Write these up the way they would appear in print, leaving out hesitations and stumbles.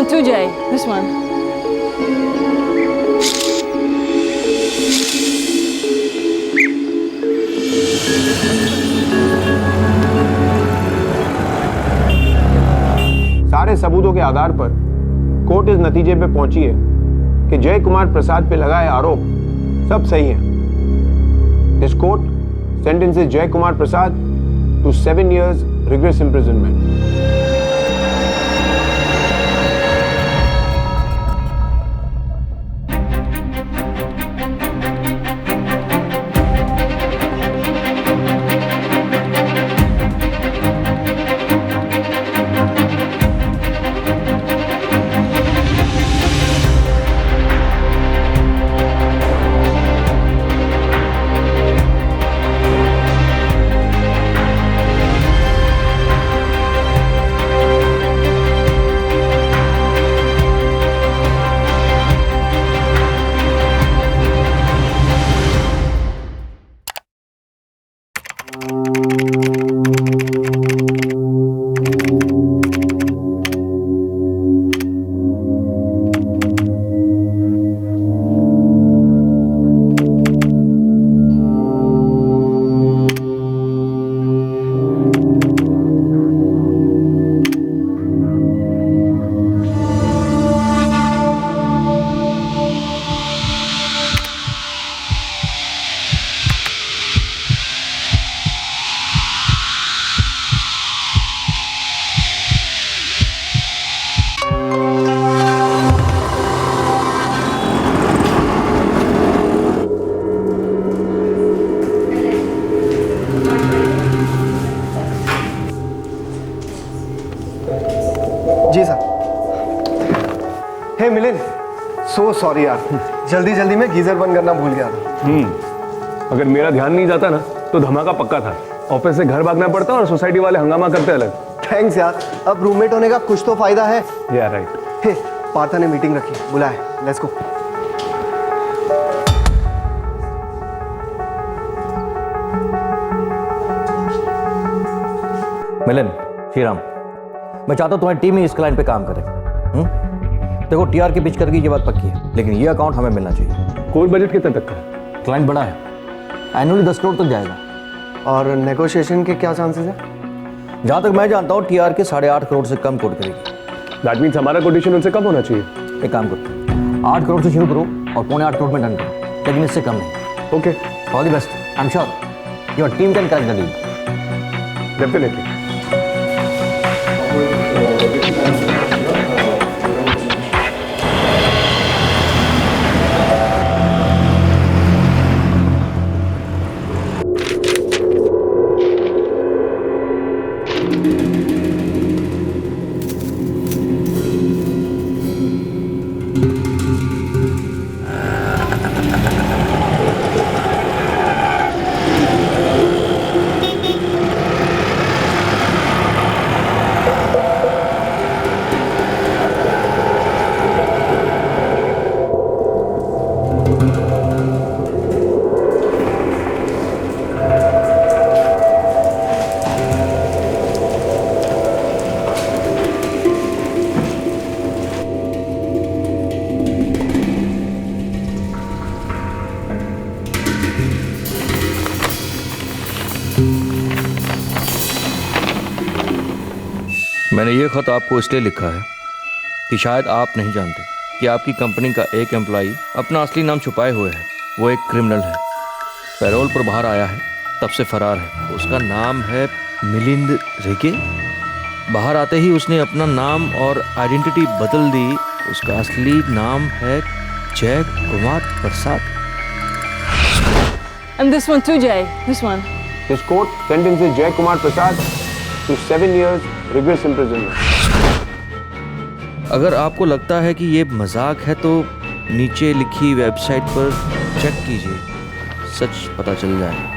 one too, Jay. This one. सारे सबूतों के आधार पर कोर्ट इस नतीजे पे पहुंची है कि जय कुमार प्रसाद पे लगाए आरोप सब सही हैं। This court sentences Jay Kumar Prasad to 7 years rigorous imprisonment. जी sir. Hey Milind, so sorry यार, जल्दी जल्दी में गीजर बंद करना भूल गया था। अगर मेरा ध्यान नहीं जाता ना तो धमाका पक्का था। ऑफिस से घर भागना पड़ता और सोसाइटी वाले हंगामा करते अलग। थैंक्स यार, अब रूममेट होने का कुछ तो फायदा है। या राइट। हे पार्था ने मीटिंग रखी, बुलाए, लेट्स गो। मिलन, श्रीराम, मैं चाहता हूँ तुम्हारी टीम ही इस क्लाइंट पे काम करे। देखो टीआर की पिच करके ये बात पक्की है, लेकिन ये अकाउंट हमें मिलना चाहिए। कोई बजट कितने तक का है? क्लाइंट बड़ा है, एनुअली 10 करोड़ तक जाएगा। और नेगोशिएशन के क्या चांसेस हैं? जहाँ तक मैं जानता हूँ टीआर के 8.5 करोड़ से कम कोट करेगी। दैट मीन्स हमारा कोटेशन उनसे कम होना चाहिए। एक काम करो, 8 करोड़ से शुरू करो और 7.25 करोड़ में डन करो, लेकिन इससे कम नहीं। Okay, all the best. I am sure your team can crack the deal. Definitely. मैंने ये खत आपको इसलिए लिखा है कि शायद आप नहीं जानते कि आपकी कंपनी का एक एम्प्लॉई अपना असली नाम छुपाए हुए है। वो एक क्रिमिनल है, पैरोल पर बाहर आया है, तब से फरार है। उसका नाम है मिलिंद रेगे। बाहर आते ही उसने अपना नाम और आइडेंटिटी बदल दी। उसका असली नाम है जय कुमार प्रसाद। And this one too, Jay. This one. This court sentences Jay Kumar Prasad to 7 years rigorous imprisonment. अगर आपको लगता है कि ये मजाक है तो नीचे लिखी वेबसाइट पर चेक कीजिए, सच पता चल जाएगा।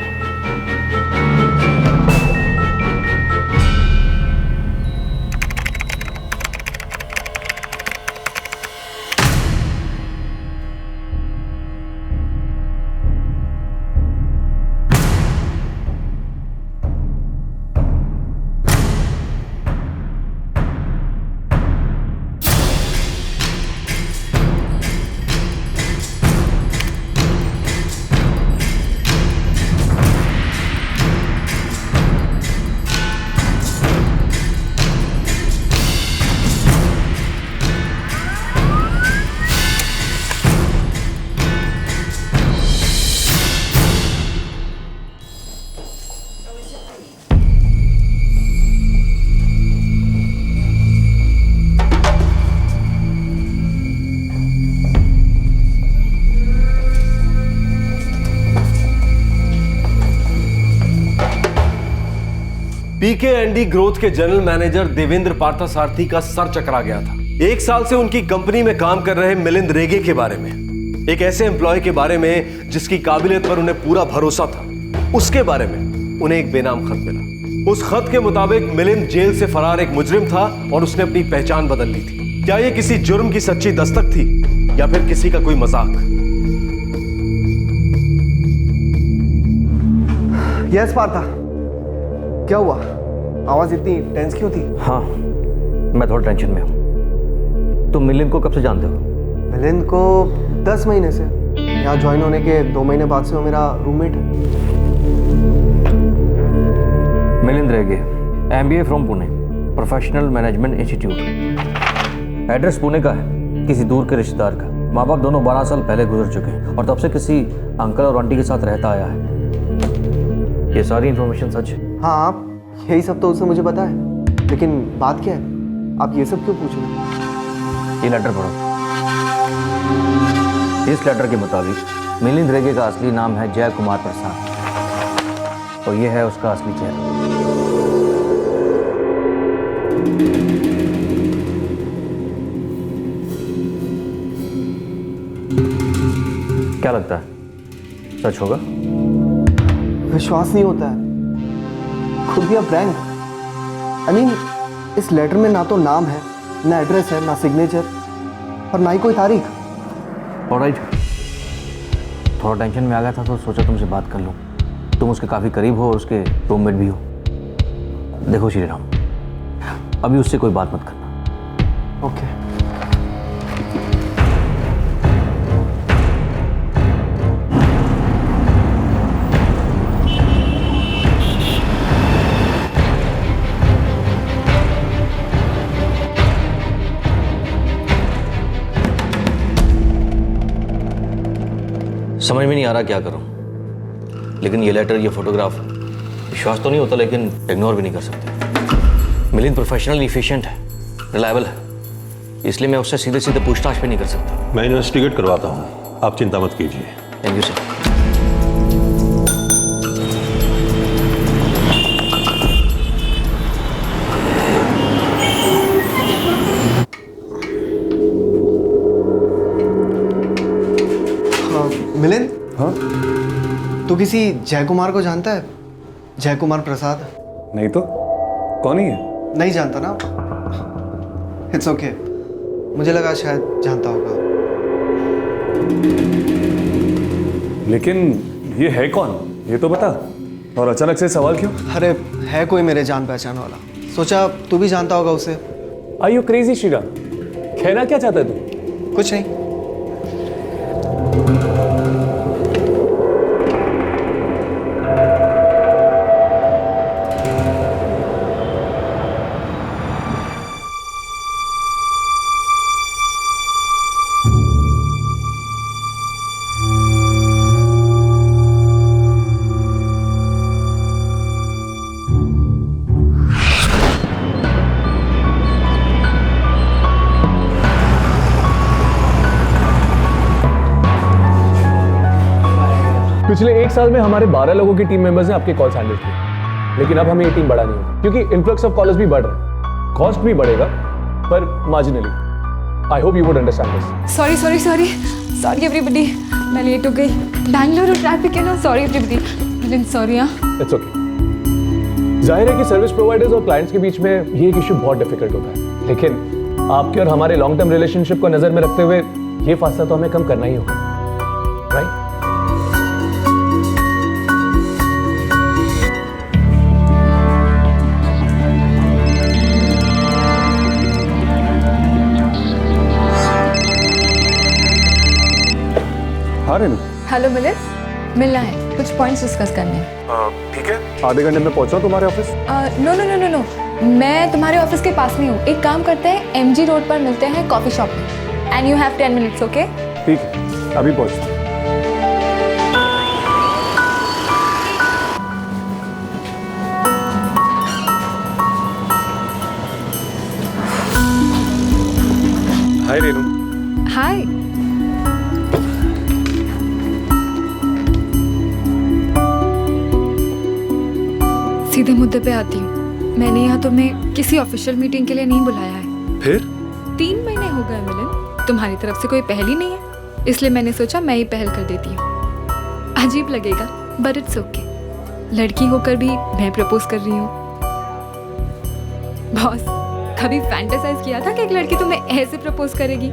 BK&D ग्रोथ के जनरल मैनेजर देवेंद्र पार्थसारथी का सर चकरा गया था। 1 साल से उनकी कंपनी में काम कर रहे मिलिंद रेगे के बारे में, एक ऐसे एम्प्लॉय के बारे में जिसकी काबिलियत पर उन्हें पूरा भरोसा था, उसके बारे में उन्हें एक बेनाम खत मिला। उस खत के मुताबिक मिलिंद जेल से फरार एक मुजरिम था और उसने अपनी पहचान बदल ली थी। क्या यह किसी जुर्म की सच्ची दस्तक थी या फिर किसी का कोई मजाक? यस पार्था, क्या हुआ? आवाज इतनी टेंस क्यों थी? हाँ, मैं थोड़ा टेंशन में हूँ। तुम मिलिंद को कब से जानते हो? मिलिंद को 10 महीने से। यहाँ ज्वाइन होने के 2 महीने बाद से वो मेरा रूममेट है। मिलिंद रेगे, MBA from Pune, professional management institute. Address Pune का है, किसी दूर के रिश्तेदार का। माँ बाप दोनों 12 साल पहले गुजर चुके हैं और तब से किसी अंकल और आंटी के साथ रहता आया है। ये सारी इन्फॉर्मेशन सच है? हाँ, आप यही सब तो उसने मुझे बताया, लेकिन बात क्या है? आप ये सब क्यों पूछ रहे हैं? ये लेटर पढ़ो। इस लेटर के मुताबिक मिलिंद रेगे का असली नाम है जय कुमार प्रसाद और ये है उसका असली चेहरा। क्या लगता है, सच होगा? विश्वास नहीं होता है, खुद भी आप रैंक। आई मीन, इस लेटर में ना तो नाम है, ना एड्रेस है, ना सिग्नेचर और ना ही कोई तारीख। ऑलराइट, थोड़ा टेंशन में आ गया था तो सोचा तुमसे बात कर लूं। तुम उसके काफ़ी करीब हो और उसके रूममेट भी हो। देखो श्री राम, अभी उससे कोई बात मत करना। ओके। समझ में नहीं आ रहा क्या करूं, लेकिन ये लेटर, ये फोटोग्राफ, विश्वास तो नहीं होता लेकिन इग्नोर भी नहीं कर सकते। मिलिंद प्रोफेशनल, इफिशिएंट है, रिलायबल है, इसलिए मैं उससे सीधे सीधे पूछताछ भी नहीं कर सकता। मैं इन्वेस्टिगेट करवाता हूँ, आप चिंता मत कीजिए। Thank you sir. मिलिंद, हाँ? तू किसी जय कुमार को जानता है? जय कुमार प्रसाद? नहीं तो, कौन ही है? नहीं जानता ना? इट्स ओके, मुझे लगा शायद जानता होगा। लेकिन ये है कौन, ये तो बता। और अचानक से सवाल क्यों? अरे, है कोई मेरे जान पहचान वाला, सोचा तू भी जानता होगा उसे। Are you crazy Shriram? कहना क्या चाहता है तू? कुछ नहीं। पिछले 1 साल में हमारे 12 लोगों की टीम मेंबर्स ने आपके कॉल्स हैंडल किए, लेकिन अब हमें ये टीम बढ़ानी होगी क्योंकि इन्फ्लक्स ऑफ कॉलर्स भी बढ़ रहा है। कॉस्ट भी बढ़ेगा पर marginally. I hope you would understand this. Sorry, sorry, sorry. Sorry everybody. मैं लेट हो गई। बैंगलोर और ट्रैफिक है ना। Sorry everybody. Really sorry हाँ। It's okay. जाहिर है कि सर्विस प्रोवाइडर्स और क्लाइंट्स के बीच में ये एक इशू बहुत डिफिकल्ट होता है, लेकिन आपके और हमारे लॉन्ग टर्म रिलेशनशिप को नजर में रखते हुए ये फासला तो हमें कम करना ही होगा, राइट? हाँ रेनू। हेलो मिलिंद, मिलना है, कुछ पॉइंट्स डिस्कस करने हैं। ठीक है, आधे घंटे में पहुंचा तुम्हारे office. No no no no no, मैं तुम्हारे ऑफिस के पास नहीं हूँ। एक काम करते हैं, MG रोड पर मिलते हैं कॉफी शॉप में। And you have 10 minutes, okay? ठीक है, अभी पहुंचता हूं। हाय रेनू। हाय। सीधे मुद्दे पे आती हूँ। मैंने यहाँ तुम्हें किसी ऑफिशियल मीटिंग के लिए नहीं बुलाया है। फिर 3 महीने हो गए मिलन, तुम्हारी तरफ से कोई पहल ही नहीं है, इसलिए मैंने सोचा मैं ही पहल कर देती हूँ। अजीब लगेगा बट इट्स ओके, लड़की होकर भी मैं प्रपोज कर रही हूँ। बॉस, कभी फैंटेसाइज किया था कि एक लड़की तुम्हें ऐसे प्रपोज करेगी?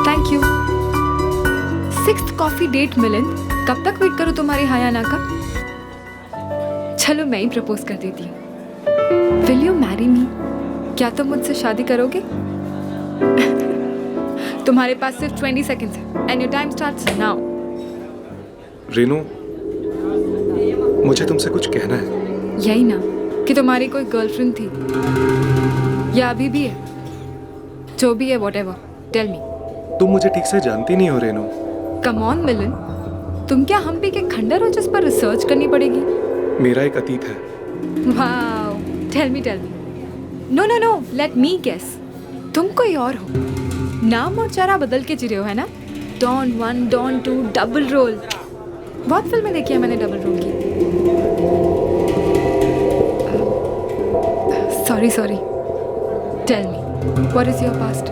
Thank you. 6th coffee date Milan, कब तक वेट करूँ तुम्हारी हाया ना का? चलो मैं ही प्रपोज कर देती हूँ। Will you marry me? क्या तुम मुझसे शादी करोगे? तुम्हारे पास सिर्फ 20 सेकंड्स है and your time starts now. Renu, मुझे तुमसे कुछ कहना है। यही ना कि तुम्हारी कोई गर्लफ्रेंड थी या अभी भी है? जो भी है व्हाटएवर, टेल मी। तुम मुझे ठीक से जानती नहीं हो रेनू। कम ऑन मिलन, तुम क्या हम भी के खंडर हो जिस पर रिसर्च करनी पड़ेगी? मेरा एक अतीत है। Wow, tell me. No no no, let me guess. तुम कोई और हो, नाम और चेहरा बदल के जी रहे हो, है ना? Don 1, Don 2, double role. बहुत फिल्में देखी है मैंने डबल रोल की। Sorry, tell me, what is your past?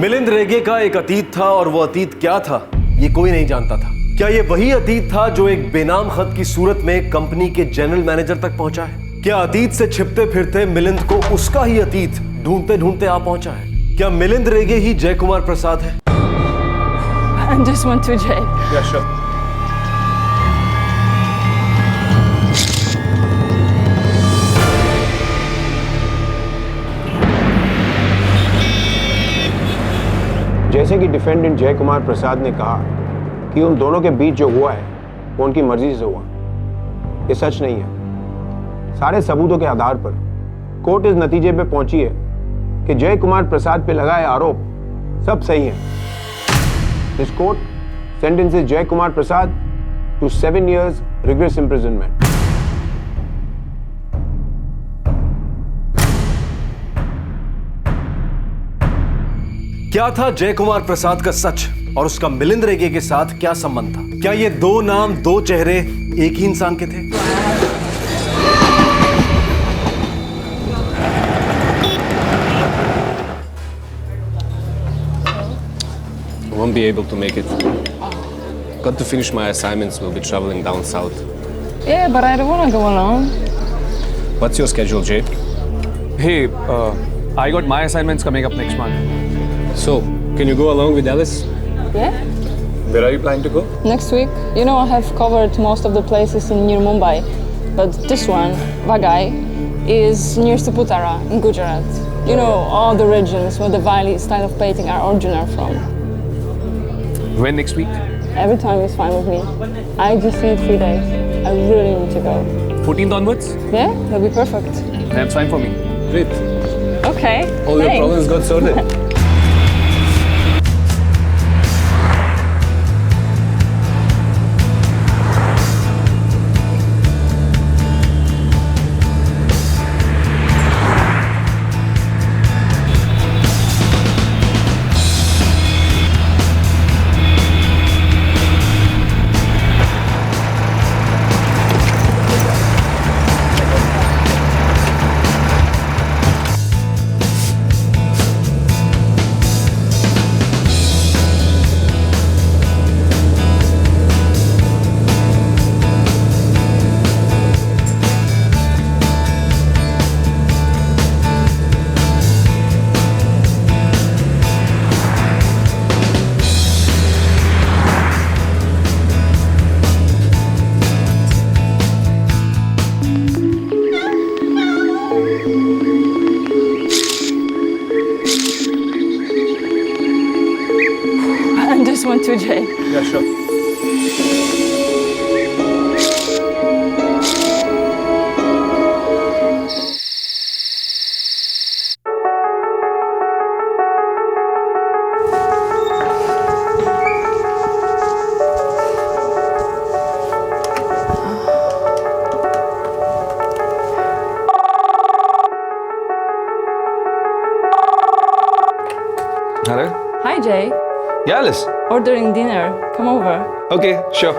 Milind Rege का एक अतीत था और वो अतीत क्या था ये कोई नहीं जानता था। क्या ये वही अतीत था जो एक बेनाम खत की सूरत में कंपनी के जनरल मैनेजर तक पहुंचा है? क्या अतीत से छिपते फिरते मिलिंद को उसका ही अतीत ढूंढते ढूंढते आ पहुंचा है? क्या मिलिंद रेगे ही जय कुमार प्रसाद है? I just want to Jay. Yeah, sure. जैसे कि डिफेंडेंट जय कुमार प्रसाद ने कहा कि उन दोनों के बीच जो हुआ है वो उनकी मर्जी से हुआ, ये सच नहीं है। सारे सबूतों के आधार पर कोर्ट इस नतीजे पे पहुंची है कि जय कुमार प्रसाद पे लगाए आरोप सब सही हैं। This court sentences Jay Kumar Prasad to 7 years rigorous imprisonment. क्या था जय कुमार प्रसाद का सच और उसका मिलिंद रेगे के साथ क्या संबंध था? क्या ये दो नाम, दो चेहरे एक ही इंसान के थे? I won't be able to make it. Got to finish my assignments. We'll be traveling down south. Yeah, but I don't want to go alone. What's your schedule, Jay? Hey, I got my assignments coming up next month. So, can you go along with Alice? Yeah? Where are you planning to go? Next week. You know, I have covered most of the places near Mumbai. But this one, Vagai, is near Saputara in Gujarat. You know, all the regions where the Valley style of painting are original from. When next week? Every time is fine with me. I just need 3 days. I really need to go. 14th onwards? Yeah? That'll be perfect. That's fine for me. Great. Okay. All your thanks. problems got sorted. Yeah, Alice. Ordering dinner. Come over. Okay, sure.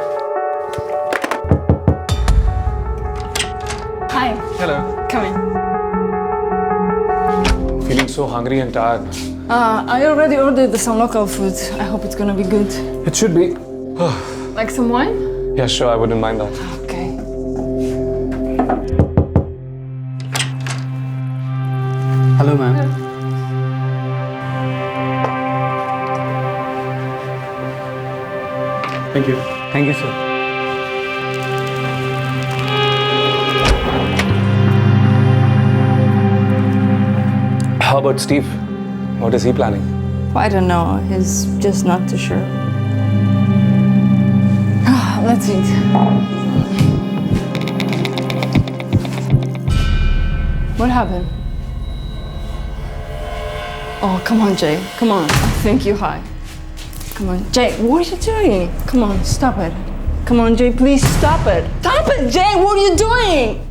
Hi. Hello. Come in. Feeling so hungry and tired. I already ordered some local food. I hope it's gonna be good. It should be. Like some wine? Yeah, sure, I wouldn't mind that. Okay. Hello ma'am. Thank you. Thank you sir. How about Steve? What is he planning? I don't know. He's just not too sure. Let's eat. What happened? Oh, come on, Jay. Come on. I think you're high. Come on, Jay. What are you doing? Come on, stop it. Come on, Jay. Please stop it. Stop it, Jay. What are you doing?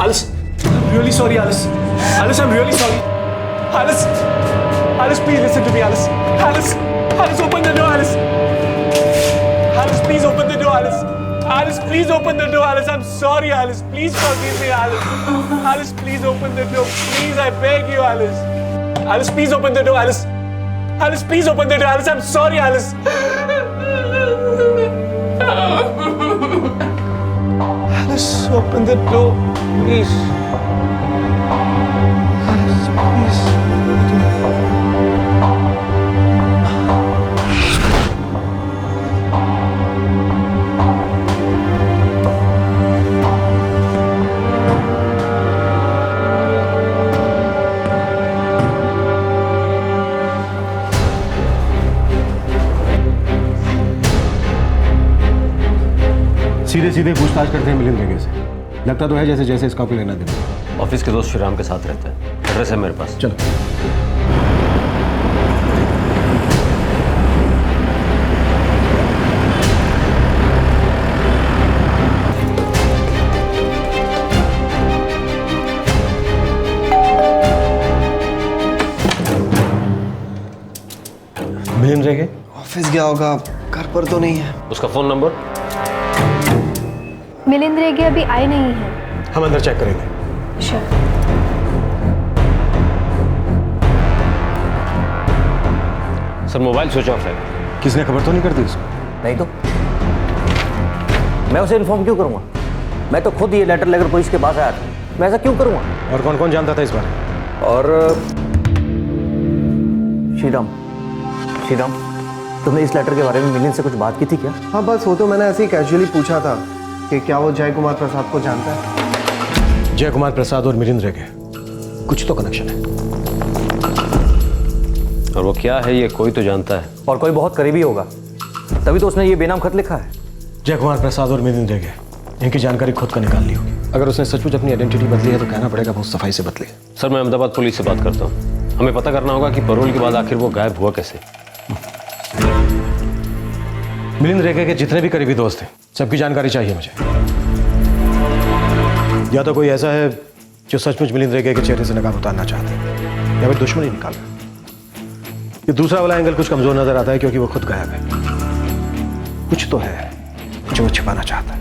Alice, I'm really sorry, Alice. Alice, I'm really sorry. Alice, Alice, please listen to me, Alice. Alice, Alice, open the door, Alice. Alice, please open the door, Alice. Alice, please open the door, Alice. I'm sorry, Alice. Please forgive me, Alice. Alice, please open the door. Please, I beg you, Alice. Alice, please open the door, Alice. Alice, please open the door, Alice. I'm sorry, Alice. Alice, open the door, please. Alice, please. सीधे सीधे पूछताछ करते हैं मिलिंद रेगे से। लगता तो है जैसे जैसे इसका कोई लेना देना। ऑफिस के दोस्त श्रीराम के साथ रहता है, एड्रेस है मेरे पास। चलो। मिलिंद रेगे ऑफिस गया होगा, घर पर तो नहीं है। उसका फोन नंबर? मिलिंद रेगे अभी आए नहीं हैं। हम अंदर चेक करेंगे। Sure. Sir mobile switch off है। किसने खबर तो नहीं कर दी उसको? नहीं तो मैं उसे इन्फॉर्म क्यों करूंगा? मैं तो खुद ये लेटर लेकर पुलिस के पास आया था। मैं ऐसा क्यों करूंगा? और कौन कौन जानता था इस बारे? और श्रीराम, श्रीराम, तुमने इस लेटर के बारे में मिलिंद से कुछ बात की थी क्या? हाँ बस वो तो मैंने ऐसे ही कैजुअली पूछा था कि क्या वो जय कुमार प्रसाद को जानता है। जय कुमार प्रसाद और मिलिंद रेगे कुछ तो कनेक्शन है। और वो क्या है ये कोई तो जानता है। और कोई बहुत करीबी होगा, तभी तो उसने ये बेनाम खत लिखा है। जय कुमार प्रसाद और मिलिंद रेगे इनकी जानकारी खुद का निकाल ली होगी। अगर उसने सचमुच अपनी आइडेंटिटी बदली है तो कहना पड़ेगा बहुत सफाई से बदली। सर मैं अहमदाबाद पुलिस से बात करता हूँ। हमें पता करना होगा कि पैरोल के बाद आखिर वो गायब हुआ कैसे। मिलिंद रेगे के जितने भी करीबी दोस्त हैं सबकी जानकारी चाहिए मुझे। या तो कोई ऐसा है जो सचमुच मिलिंद रेगे के चेहरे से नकाब उतारना चाहता है, या फिर दुश्मनी निकाल रहा है। ये दूसरा वाला एंगल कुछ कमजोर नजर आता है क्योंकि वो खुद गायब है। कुछ तो है जो वो छिपाना चाहता है।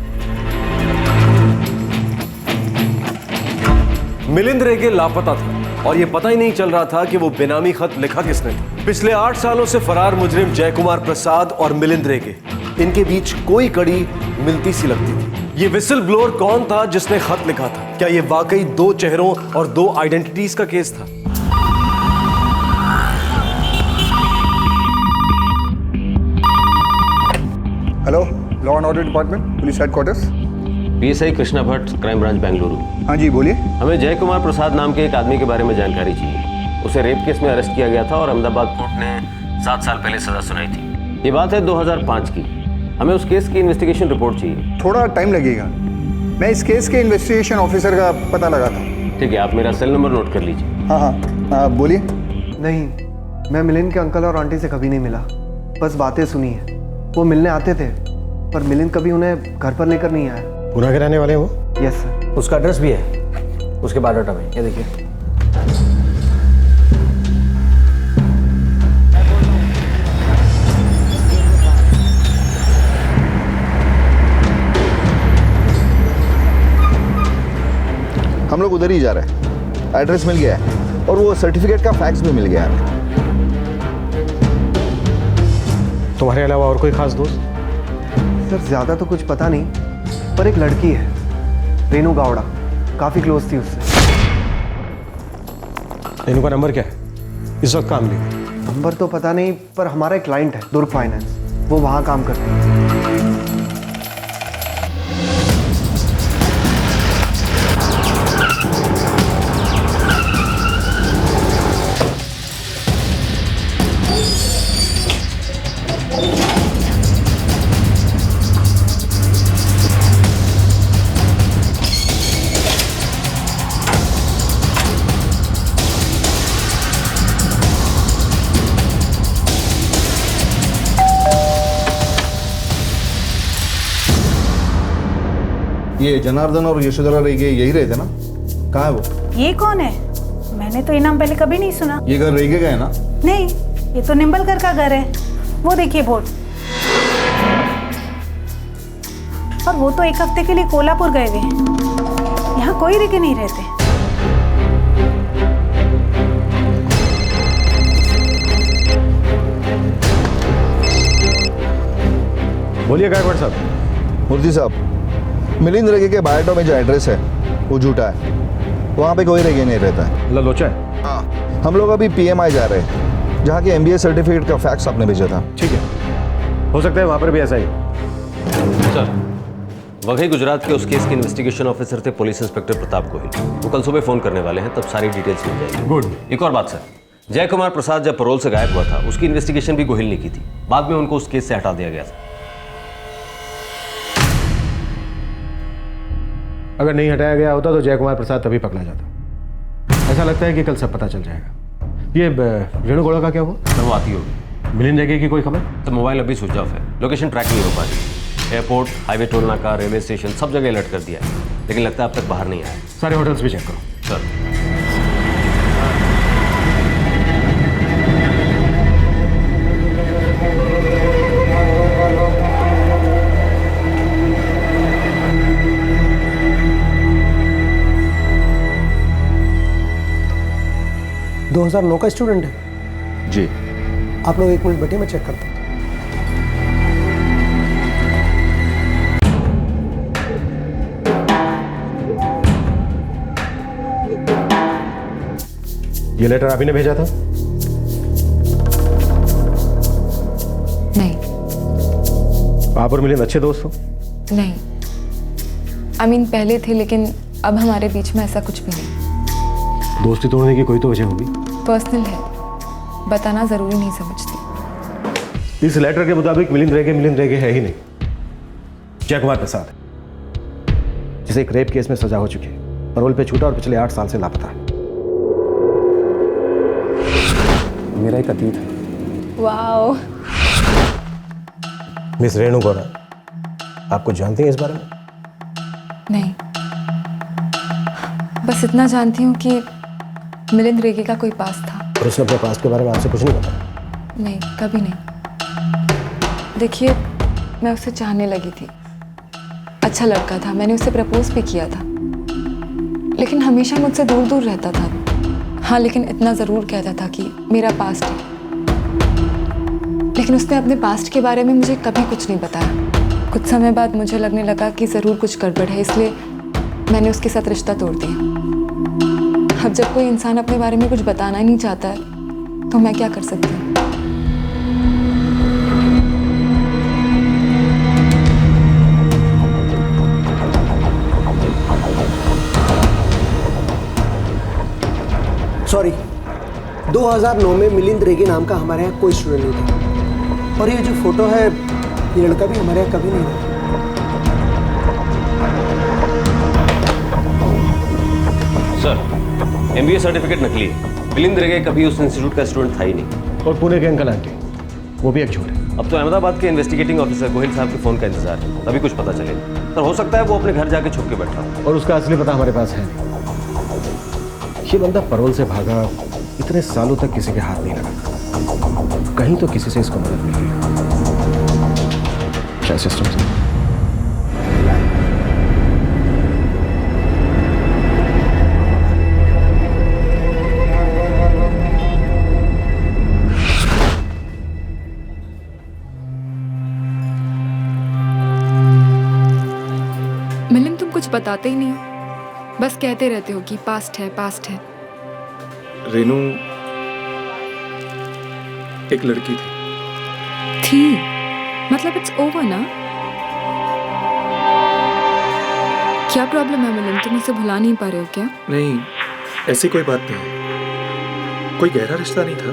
मिलिंद रेगे लापता था और ये पता ही नहीं चल रहा था कि वो बेनामी खत लिखा किसने था। पिछले 8 सालों से फरार मुजरिम जय कुमार प्रसाद और मिलिंद रेगे, इनके बीच कोई कड़ी मिलती सी लगती थी। ये विसल ब्लोअर कौन था जिसने खत लिखा था? क्या ये वाकई 2 चेहरों और 2 आइडेंटिटीज का केस था? Hello, law and order department, police headquarters. PSI Krishna Bhatt, crime branch Bengaluru. हाँ जी बोलिए। हमें जय कुमार प्रसाद नाम के एक आदमी के बारे में जानकारी चाहिए। उसे रेप केस में अरेस्ट किया गया था और अहमदाबाद कोर्ट ने 7 साल पहले सजा सुनाई थी। ये बात है 2005 की। हमें उस केस की इन्वेस्टिगेशन रिपोर्ट चाहिए। थोड़ा टाइम लगेगा, मैं इस केस के इन्वेस्टिगेशन ऑफिसर का पता लगाता हूँ। ठीक है, आप मेरा सेल नंबर नोट कर लीजिए। हाँ हाँ हाँ बोलिए। नहीं, मैं मिलिंद के अंकल और आंटी से कभी नहीं मिला, बस बातें सुनी है। वो मिलने आते थे, पर मिलिंद कभी उन्हें घर पर लेकर नहीं आया। गुना के रहने वाले हैं वो? Yes sir. उसका एड्रेस भी है उसके बायोडाटा में, ये देखिए। हम लोग उधर ही जा रहे हैं। एड्रेस मिल गया है और वो सर्टिफिकेट का फैक्स भी मिल गया है। तुम्हारे अलावा और कोई खास दोस्त? सर ज़्यादा तो कुछ पता नहीं, पर एक लड़की है, रेनू गावड़ा, काफ़ी क्लोज थी उससे। रेनू का नंबर क्या है? इस वक्त काम नहीं। नंबर तो पता नहीं, पर हमारा एक क्लाइंट है दुर्ग फाइनेंस, वो वहाँ काम करती है। ये जनार्दन और यशोधरा रेगे यही रहते ना? कहाँ है वो? ये कौन है? मैंने तो ये नाम पहले कभी नहीं सुना। ये घर रेगे का है ना? नहीं, ये तो निम्बलकर का घर है। वो देखिए बोर्ड। और वो तो एक हफ्ते के लिए कोल्हापुर गए हुए हैं। यहाँ कोई रेगे नहीं रहते। बोलिए गायकवाड़ साहब। मूर्ति साहब, मिलिंद रेगे के बायोडा में जो एड्रेस है वो झूठा है। वहाँ पे कोई रेगे नहीं रहता है। लोचा है? हाँ, हम लोग अभी PMI जा रहे हैं, जहाँ की MBA सर्टिफिकेट का फैक्स आपने भेजा था। ठीक है, हो सकता है वहाँ पर भी ऐसा ही। सर, वघई गुजरात के उस केस के इन्वेस्टिगेशन ऑफिसर थे पुलिस इंस्पेक्टर प्रताप गोहिल। वो कल सुबह फ़ोन करने वाले हैं, तब सारी डिटेल्स मिल जाएगी। गुड। एक और बात सर, जय कुमार प्रसाद जब पैरोल से गायब हुआ था, उसकी इन्वेस्टिगेशन भी गोहिल ने की थी। बाद में उनको उस केस से हटा दिया गया था। अगर नहीं हटाया गया होता तो जय कुमार प्रसाद तभी पकड़ा जाता। ऐसा लगता है कि कल सब पता चल जाएगा। ये रेणु गौड़ा का क्या हुआ? सर वो आती होगी। मिलिंद रेगे की कोई खबर? तो मोबाइल अभी स्विच ऑफ है, लोकेशन ट्रैक नहीं हो पा रही। एयरपोर्ट, हाईवे टोल नाका, रेलवे स्टेशन सब जगह अलर्ट कर दिया है, लेकिन लगता है अब तक बाहर नहीं आया। सारे होटल्स भी चेक करो। सर, 2009 का स्टूडेंट है जी। आप लोग एक मिनट बैठे, मैं चेक करता हूँ। ये लेटर आप ही ने भेजा था? नहीं। आप और मिलिंद अच्छे दोस्त हो? नहीं, पहले थे, लेकिन अब हमारे बीच में ऐसा कुछ भी नहीं। दोस्ती तोड़ने की कोई तो वजह होगी। पर्सनल है, बताना जरूरी नहीं समझती। इस लेटर के मुताबिक मिलिंद रेगे है ही नहीं, जय कुमार प्रसाद, जिसे एक रेप केस में सजा हो चुकी है, पैरोल पे छूटा और पिछले 8 साल से लापता है। मेरा एक अतीत है। वाओ। मिस रेणु गौड़ा, आपको जानती हैं इस बारे में? नहीं, बस इतना जानती हूँ कि मिलिंद रेगे का कोई पास था। और उसने अपने पास्ट के बारे में आपसे कुछ नहीं बताया? नहीं, कभी नहीं। देखिए, मैं उससे चाहने लगी थी, अच्छा लड़का था, मैंने उसे प्रपोज भी किया था, लेकिन हमेशा मुझसे दूर दूर रहता था। हाँ, लेकिन इतना ज़रूर कहता था कि मेरा पास्ट है, लेकिन उसने अपने पास्ट के बारे में मुझे कभी कुछ नहीं बताया। कुछ समय बाद मुझे लगने लगा कि ज़रूर कुछ गड़बड़ है, इसलिए मैंने उसके साथ रिश्ता तोड़ दिया। अब जब कोई इंसान अपने बारे में कुछ बताना ही नहीं चाहता है, तो मैं क्या कर सकती हूँ? सॉरी, 2009 में मिलिंद रेगे नाम का हमारे यहाँ कोई स्टूडेंट नहीं था। और ये जो फोटो है, ये लड़का भी हमारे यहाँ कभी नहीं था। सर, MBA सर्टिफिकेट नकली है। मिलिंद रेगे कभी उस इंस्टीट्यूट का स्टूडेंट था ही नहीं। और पुणे के अंकल आंटी, वो भी एक झूठ है। अब तो अहमदाबाद के इन्वेस्टिगेटिंग ऑफिसर गोहिल साहब के फ़ोन का इंतजार है, तभी कुछ पता चलेगा। पर हो सकता है वो अपने घर जाके छुप के बैठा हो। और उसका असली पता हमारे पास है। ये बंदा पैरोल से भागा, इतने सालों तक किसी के हाथ नहीं लगा, कहीं तो किसी से इसको मदद मिली है, शायद सिस्टम से। मिलिंद, तुम कुछ बताते ही नहीं हो, बस कहते रहते हो कि पास्ट है पास्ट है। रेनू एक लड़की थी मतलब इट्स ओवर ना? क्या प्रॉब्लम है मिलिंद, तुम इसे भुला नहीं पा रहे हो क्या? नहीं, ऐसी कोई बात नहीं, कोई गहरा रिश्ता नहीं था,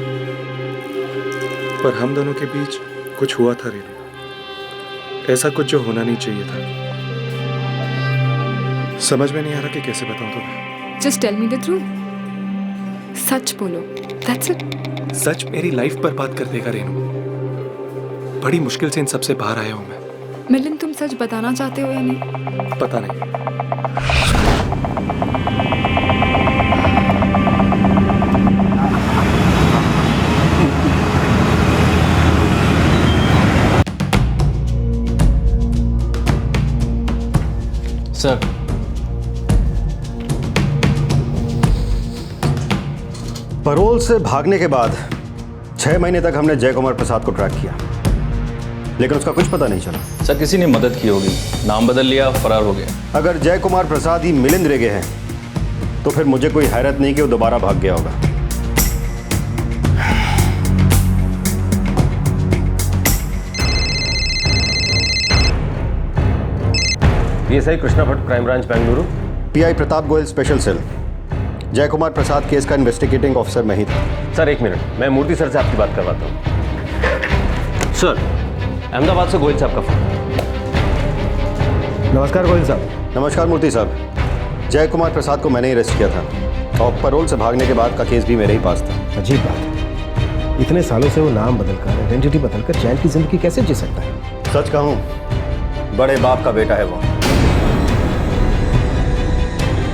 पर हम दोनों के बीच कुछ हुआ था रेनू, ऐसा कुछ जो होना नहीं चाहिए था। समझ में नहीं आ रहा कि कैसे बताऊं तुम्हें। Just tell me the truth, सच बोलो, दैट्स इट। सच मेरी लाइफ बर्बाद कर देगा रेनू, बड़ी मुश्किल से इन सबसे बाहर आया हूं मैं। मिलिंद, तुम सच बताना चाहते हो या नहीं? पता नहीं। सर, पैरोल से भागने के बाद 6 महीने तक हमने जय कुमार प्रसाद को ट्रैक किया, लेकिन उसका कुछ पता नहीं चला। सर किसी ने मदद की होगी, नाम बदल लिया, फरार हो गया। अगर जय कुमार प्रसाद ही मिलिंद रेगे हैं तो फिर मुझे कोई हैरत नहीं कि वो दोबारा भाग गया होगा। PSI Krishna Bhatt, crime branch Bengaluru. PI Pratap Goyal, special cell. Jay Kumar Prasad case का इन्वेस्टिगेटिंग ऑफिसर मैं ही था। सर एक मिनट, मैं मूर्ति सर से आपकी बात करवाता हूँ। सर, अहमदाबाद से गोयल साहब का फोन। नमस्कार गोयल साहब। नमस्कार मूर्ति साहब। जय कुमार प्रसाद को मैंने ही अरेस्ट किया था और पैरोल से भागने के बाद का केस भी मेरे ही पास था। अजीब बात है, इतने सालों से वो नाम बदलकर, आइडेंटिटी बदलकर चैन की जिंदगी कैसे जी सकता है? सच कहूँ, बड़े बाप का बेटा है वो।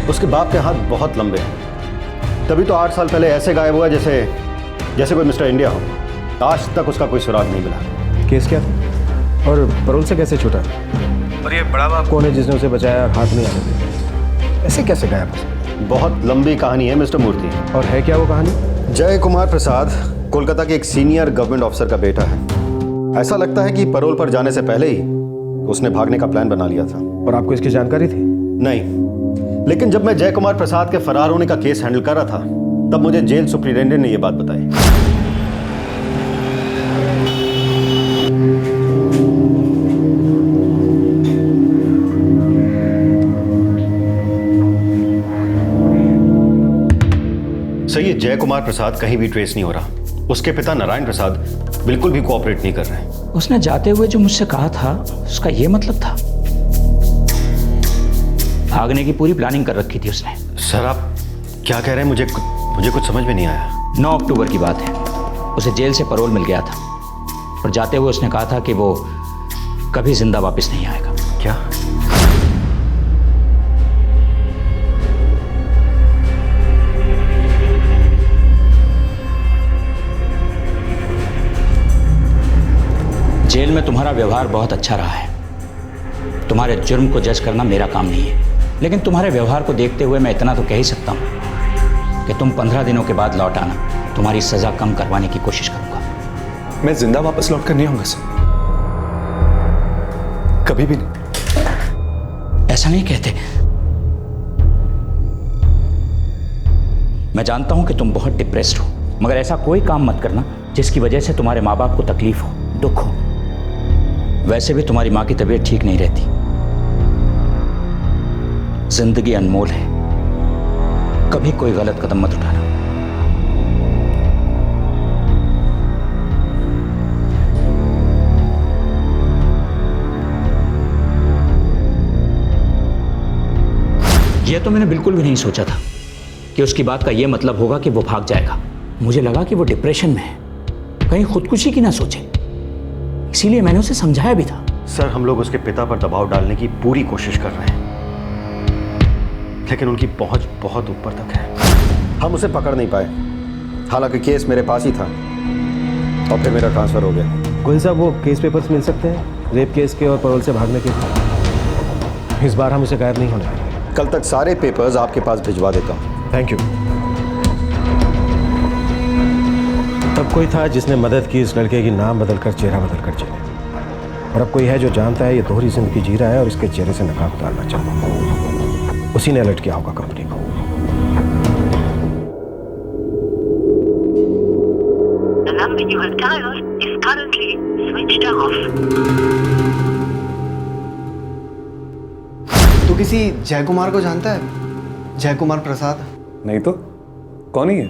उसके बाप के हाथ बहुत लंबे हैं, तभी तो 8 साल पहले ऐसे गायब हुआ जैसे कोई मिस्टर इंडिया हो। आज तक उसका कोई सुराग नहीं मिला। केस क्या था और पैरोल से कैसे छूटा? और ये बड़ा बाप कौन है जिसने उसे बचाया और हाथ नहीं आने दिया? ऐसे कैसे गायब हो सकता? बहुत लंबी कहानी है मिस्टर मूर्ति। और है क्या वो कहानी? जय कुमार प्रसाद कोलकाता के एक सीनियर गवर्नमेंट ऑफिसर का बेटा है। ऐसा लगता है कि पैरोल पर जाने से पहले ही उसने भागने का प्लान बना लिया था। और आपको इसकी जानकारी थी? नहीं, लेकिन जब मैं जय कुमार प्रसाद के फरार होने का केस हैंडल कर रहा था तब मुझे जेल सुपरिटेंडेंट ने यह बात बताई। सही है, जय कुमार प्रसाद कहीं भी ट्रेस नहीं हो रहा। उसके पिता नारायण प्रसाद बिल्कुल भी कोऑपरेट नहीं कर रहे। उसने जाते हुए जो मुझसे कहा था उसका यह मतलब था? भागने की पूरी प्लानिंग कर रखी थी उसने। सर आप क्या कह रहे हैं? मुझे कुछ समझ में नहीं आया। 9 अक्टूबर की बात है, उसे जेल से पैरोल मिल गया था और जाते हुए उसने कहा था कि वो कभी जिंदा वापस नहीं आएगा। क्या? जेल में तुम्हारा व्यवहार बहुत अच्छा रहा है। तुम्हारे जुर्म को जज करना मेरा काम नहीं है, लेकिन तुम्हारे व्यवहार को देखते हुए मैं इतना तो कह ही सकता हूं कि तुम 15 दिनों के बाद लौट आना, तुम्हारी सजा कम करवाने की कोशिश करूंगा। मैं जिंदा वापस लौट कर नहीं आऊंगा सर, कभी भी नहीं। ऐसा नहीं कहते। मैं जानता हूं कि तुम बहुत डिप्रेस्ड हो, मगर ऐसा कोई काम मत करना जिसकी वजह से तुम्हारे माँ बाप को तकलीफ हो, दुख हो। वैसे भी तुम्हारी माँ की तबीयत ठीक नहीं रहती। जिंदगी अनमोल है, कभी कोई गलत कदम मत उठाना। यह तो मैंने बिल्कुल भी नहीं सोचा था कि उसकी बात का यह मतलब होगा कि वो भाग जाएगा। मुझे लगा कि वो डिप्रेशन में है, कहीं खुदकुशी की ना सोचे, इसीलिए मैंने उसे समझाया भी था। सर, हम लोग उसके पिता पर दबाव डालने की पूरी कोशिश कर रहे हैं, लेकिन उनकी पहुंच बहुत ऊपर तक है। हम उसे पकड़ नहीं पाए, हालांकि केस मेरे पास ही था और फिर मेरा ट्रांसफर हो गया। गोयल साहब, वो केस पेपर्स मिल सकते हैं, रेप केस के और पैरोल से भागने के भी। इस बार हम उसे गायब नहीं होने देंगे। कल तक सारे पेपर्स आपके पास भिजवा देता हूँ। Thank you. तब कोई था जिसने मदद की इस लड़के की नाम बदलकर चेहरा बदलकर जीने, और अब कोई है जो जानता है ये दोहरी जिंदगी जी रहा है और इसके चेहरे से नकाब उतारना चाहता है। उसी ने अलर्ट किया होगा कंपनी को। The number you have dialed is currently switched off. तू किसी जय कुमार को जानता है? जय कुमार प्रसाद? नहीं तो कौन ही है?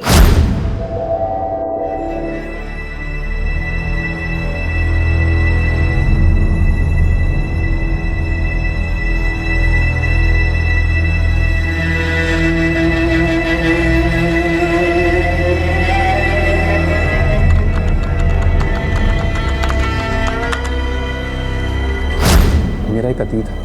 मेरा एक अतीत है।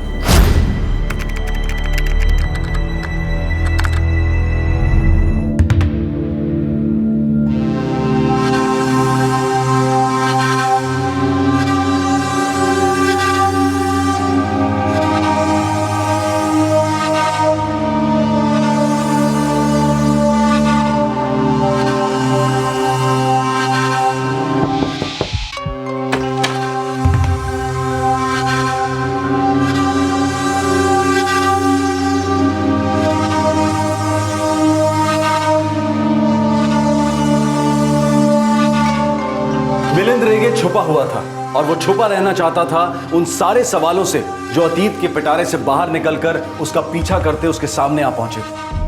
मिलिंद रेगे छुपा हुआ था और वो छुपा रहना चाहता था उन सारे सवालों से जो अतीत के पिटारे से बाहर निकलकर उसका पीछा करते उसके सामने आ पहुंचे।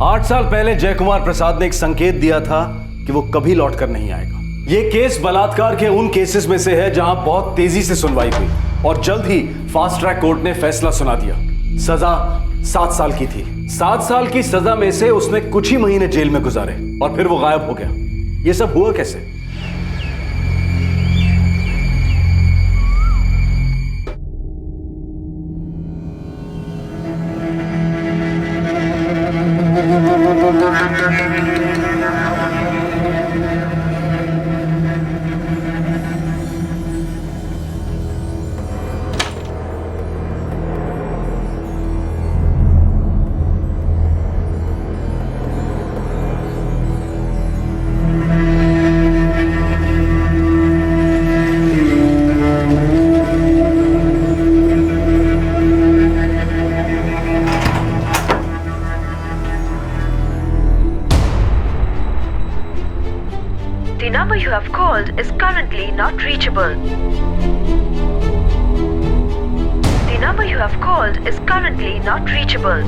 8 साल पहले जय कुमार प्रसाद ने एक संकेत दिया था कि वो कभी लौटकर नहीं आएगा। ये केस बलात्कार के उन केसेस में से है जहां बहुत तेजी से सुनवाई हुई और जल्द ही फास्ट ट्रैक कोर्ट ने फैसला सुना दिया। सजा 7 साल की थी। 7 साल की सजा में से उसने कुछ ही महीने जेल में गुजारे और फिर वो गायब हो गया। ये सब हुआ कैसे? The number you have called is currently not reachable. The number you have called is currently not reachable.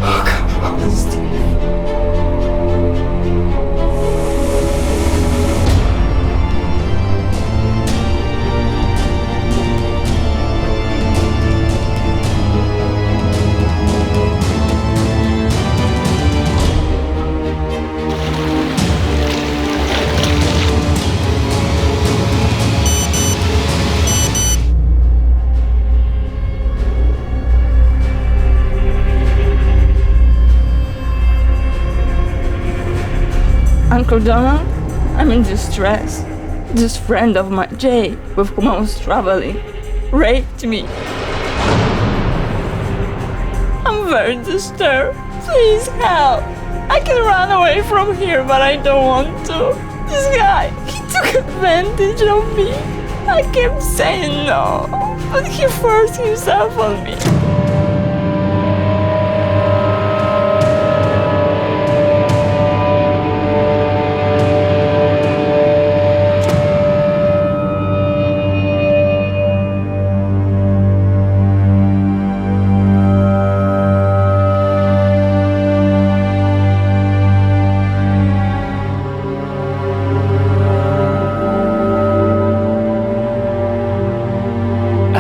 Uncle Donald, I'm in distress. This friend of mine, Jay, with whom I was traveling, raped me. I'm very disturbed. Please help. I can run away from here, but I don't want to. This guy, he took advantage of me. I kept saying no, but he forced himself on me.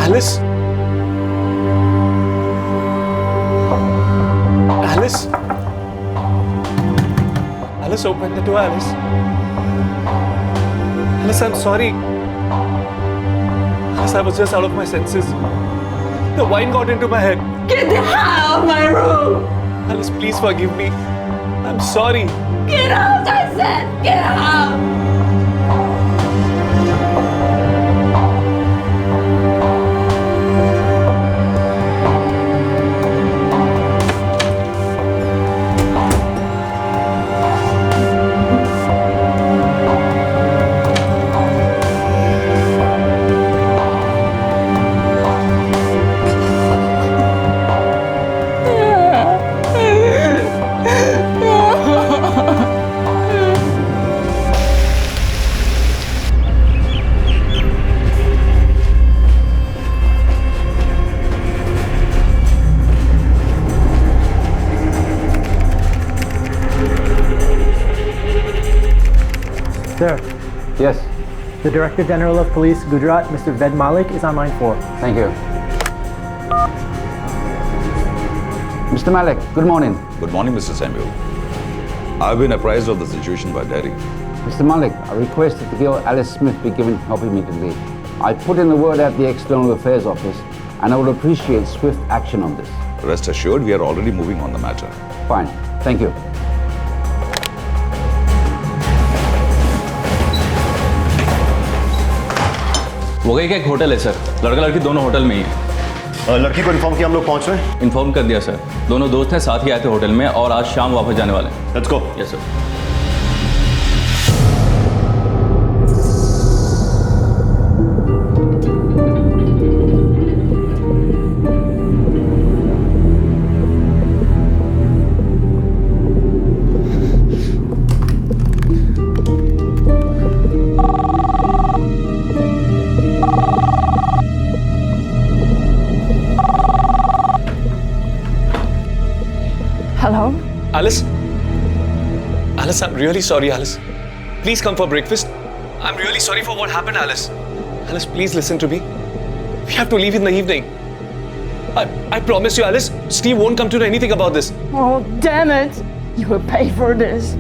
Alice? Alice? Alice, open the door, Alice. Alice, I'm sorry. Alice, I was just out of my senses. The wine got into my head. Get the hell out of my room! Alice, please forgive me. I'm sorry. Get out, I said! Get out! Sir, Yes, the Director General of Police, Gujarat, Mr. Ved Malik, is on line 4. thank you. Mr. Malik, good morning. Good morning, Mr. Samuel. I've been apprised of the situation by Derry. Mr. Malik, I requested to give Alice Smith be given help immediately. I put in the word at the External Affairs Office, and I would appreciate swift action on this. Rest assured, we are already moving on the matter. Fine, thank you. वो गई का एक hotel है sir, लड़का लड़की दोनों hotel में ही है। लड़की को इन्फॉर्म किया हम लोग पहुंच रहे हैं? इन्फॉर्म कर दिया सर, दोनों दोस्त हैं, साथ ही आए थे होटल में और आज शाम वापस जाने वाले हैं। Let's go. Yes sir. Hello? Alice? Alice, I'm really sorry, Alice. Please come for breakfast. I'm really sorry for what happened, Alice. Alice, please listen to me. We have to leave in the evening. I promise you, Alice, Steve won't come to know anything about this. Oh, damn it! You will pay for this.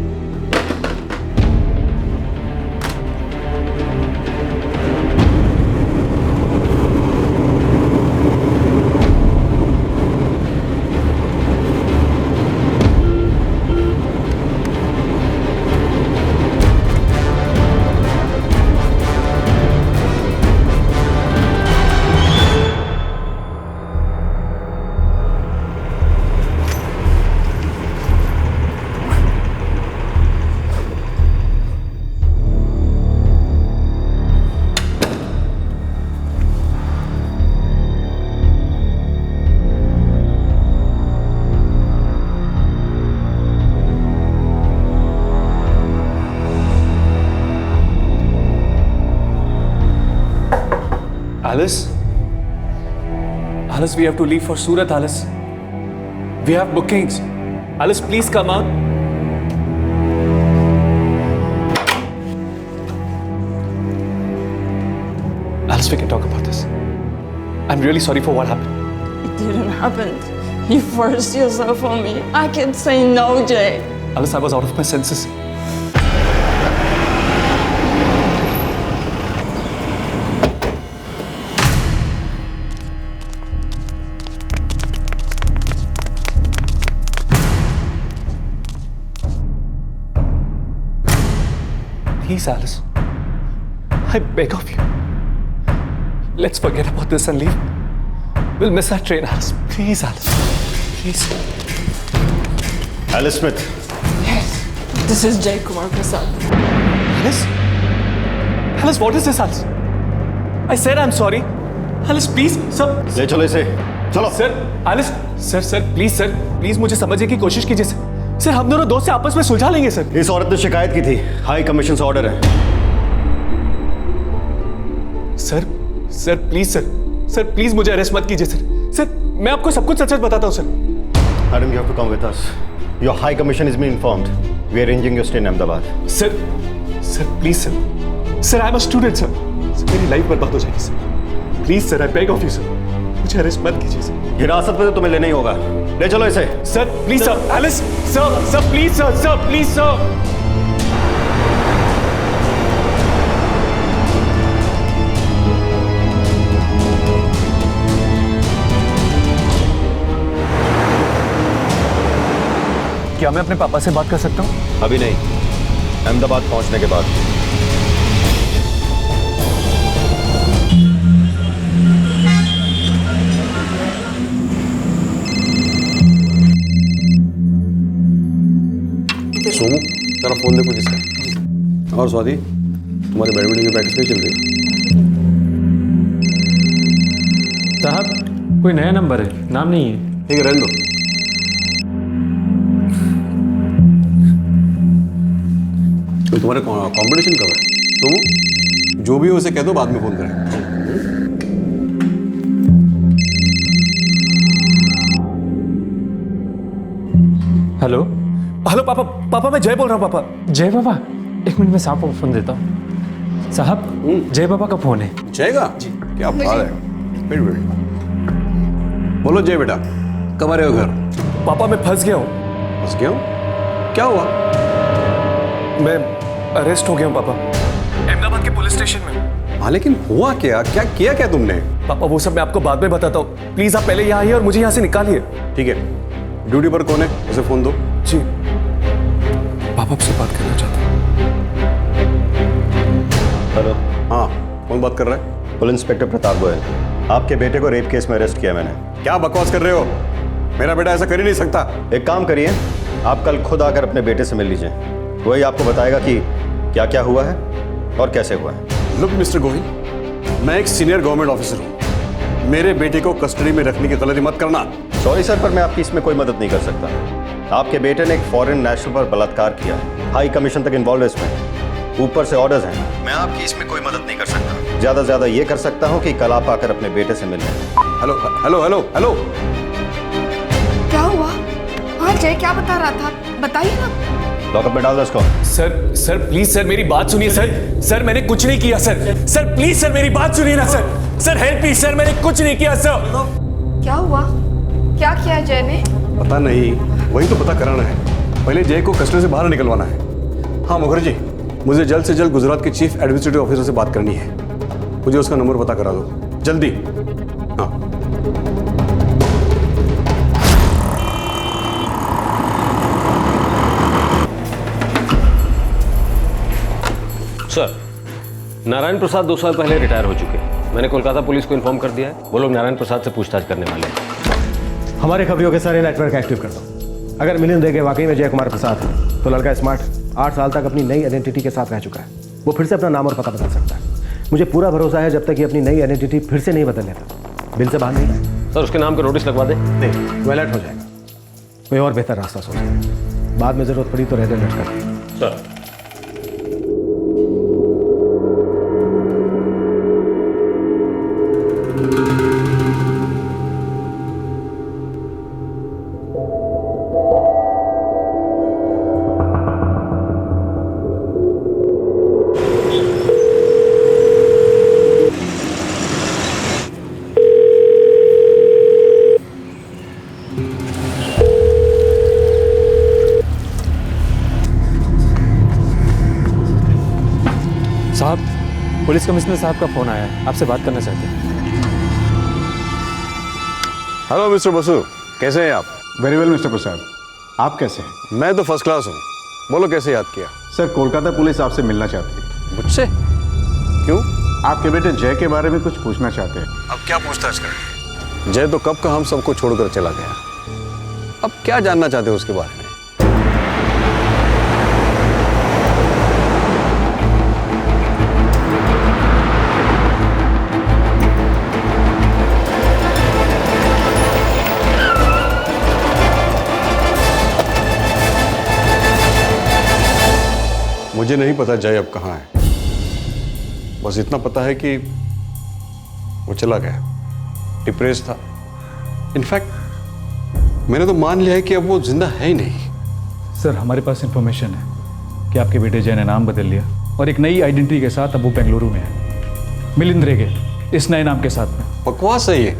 Alice? Alice, we have to leave for Surat, Alice. We have bookings. Alice, please come out. Alice, we can talk about this. I'm really sorry for what happened. It didn't happen. You forced yourself on me. I can't say no, Jay. Alice, I was out of my senses. Please, Alice. I beg of you. Let's forget about this and leave. We'll miss that train, Alice. Please, Alice. Please. Alice Smith. Yes. This is Jay Kumar Prasad. Alice? Alice, what is this, Alice? I said I'm sorry. Alice, please, sir. ले चलो इसे. चलो. Sir, Alice. Sir, please, sir. Please मुझे समझने की कोशिश कीजिए, sir. Sir हम दोनों दोस्त से आपस में सुलझा लेंगे सर। इस औरत ने शिकायत की थी, हाई कमीशन से ऑर्डर है। सर प्लीज सर प्लीज मुझे अरेस्ट मत कीजिए सर मैं आपको सब कुछ सच सच बताता हूँ sir. Madam you have to come with us, your high commission is been informed, we are arranging your stay in Ahmedabad. Sir please sir I am a student sir, मेरी लाइफ बर्बाद हो जाएगी sir, please sir I beg of you sir, मुझे arrest मत कीजिए sir. हिरासत में तो तुम्हें लेना ही होगा, ले चलो इसे। Sir please sir, Alice sir please sir please sir. क्या मैं अपने पापा से बात कर सकता हूँ? अभी नहीं, अहमदाबाद पहुंचने के बाद। सोमू तेरा फोन देखो किसका। और स्वाति, तुम्हारी बैडमिंटन की प्रैक्टिस नहीं चल रही? साहब कोई नया नंबर है, नाम नहीं है। ठीक है, रहने दो। तो तुम्हारे कंपटीशन कब है? सोमू, जो भी हो उसे कह दो, बाद में फोन करें। हेलो हेलो पापा, पापा मैं जय बोल रहा हूँ। पापा जय बाबा, एक मिनट में साहब को फोन देता हूँ। साहब जय बाबा का फोन है। जय का? क्या बात है, वेट वेट। बोलो जय बेटा, कब आ रहे हो घर? पापा मैं फंस गया हूँ। फंस गया हूँ? क्या हुआ? मैं अरेस्ट हो गया हूँ पापा, अहमदाबाद के पुलिस स्टेशन में। हाँ लेकिन हुआ क्या? क्या किया क्या तुमने? पापा वो सब मैं आपको बाद में बताता हूँ, प्लीज आप पहले यहाँ आइए और मुझे यहाँ से निकालिए। ठीक है, ड्यूटी पर कौन है उसे फोन दो। जी पापा आपसे बात करना चाहता हूँ। हेलो। हाँ कौन बात कर रहा है? Police inspector Pratap Goyal. आपके बेटे को रेप केस में अरेस्ट किया मैंने। क्या बकवास कर रहे हो? मेरा बेटा ऐसा कर ही नहीं सकता। एक काम करिए, आप कल खुद आकर अपने बेटे से मिल लीजिए, वही आपको बताएगा कि क्या क्या हुआ है और कैसे हुआ है। लुक मिस्टर गोहिल, मैं एक सीनियर गवर्नमेंट ऑफिसर हूँ, मेरे बेटे को कस्टडी में रखने की गलती मत करना। सॉरी सर, पर मैं आपकी इसमें कोई मदद नहीं कर सकता। आपके बेटे ने एक फॉरेन नेशनल पर बलात्कार किया, हाई कमीशन तक इन्वॉल्व है इसमें, ऊपर से ऑर्डर्स हैं। मैं आपकी इसमें कोई मदद नहीं कर सकता। ज्यादा से ज्यादा ये कर सकता हूँ कि कल आप आकर अपने बेटे से मिल लें। हेलो हेलो हेलो हेलो, क्या हुआ? हाँ जय क्या बता रहा था, बताइए ना। लॉकअप में डाल दो इसको। सर प्लीज सर मेरी बात सुनिए सर मैंने कुछ नहीं किया सर प्लीज सर मेरी बात सुनिए ना सर हेल्प मी सर, मैंने कुछ नहीं किया सर। क्या हुआ? क्या किया जय ने? पता नहीं, वही तो पता कराना है। पहले जय को कस्टडी से बाहर निकलवाना है। हाँ मुखर्जी, मुझे जल्द से जल्द गुजरात के चीफ एडमिनिस्ट्रेटिव ऑफिसर से बात करनी है, मुझे उसका नंबर पता करा दो जल्दी। हाँ सर, नारायण प्रसाद 2 साल पहले रिटायर हो चुके हैं। मैंने कोलकाता पुलिस को इन्फॉर्म कर दिया है, वो लोग नारायण प्रसाद से पूछताछ करने वाले हैं। हमारे खबरियों के सारे नेटवर्क एक्टिव कर दो। अगर मिलिंद रेगे वाकई में जय कुमार प्रसाद है तो लड़का स्मार्ट 8 साल तक अपनी नई आइडेंटिटी के साथ रह चुका है। वो फिर से अपना नाम और पता बदल सकता है। मुझे पूरा भरोसा है जब तक ये अपनी नई आइडेंटिटी फिर से नहीं बदल लेता, बिल से बाहर नहीं आए। सर उसके नाम का नोटिस लगवा दे। नहीं, वो अलर्ट हो जाएगा। कोई और बेहतर रास्ता सोचें, बाद में जरूरत पड़ी तो रेड अलर्ट कर दें। सर साहब पुलिस कमिश्नर साहब का फोन आया है, आपसे बात करना चाहते हैं। हेलो मिस्टर बसु, कैसे हैं आप? वेरी वेल मिस्टर प्रसाद, आप कैसे हैं? मैं तो फर्स्ट क्लास हूँ। बोलो कैसे याद किया? सर कोलकाता पुलिस आपसे मिलना चाहती है। मुझसे? क्यों? आपके बेटे जय के बारे में कुछ पूछना चाहते हैं। अब क्या पूछताछ करें? जय तो कब का हम सबको छोड़कर चला गया, अब क्या जानना चाहते हो उसके बारे में? मुझे नहीं पता जय अब कहाँ है, बस इतना पता है कि वो चला गया, डिप्रेस था। इनफैक्ट मैंने तो मान लिया है कि अब वो जिंदा है ही नहीं। सर हमारे पास इंफॉर्मेशन है कि आपके बेटे जय ने नाम बदल लिया और एक नई आइडेंटिटी के साथ अब वो बेंगलुरु में है, मिलिंद रेगे, इस नए नाम के साथ में। बकवास है ये।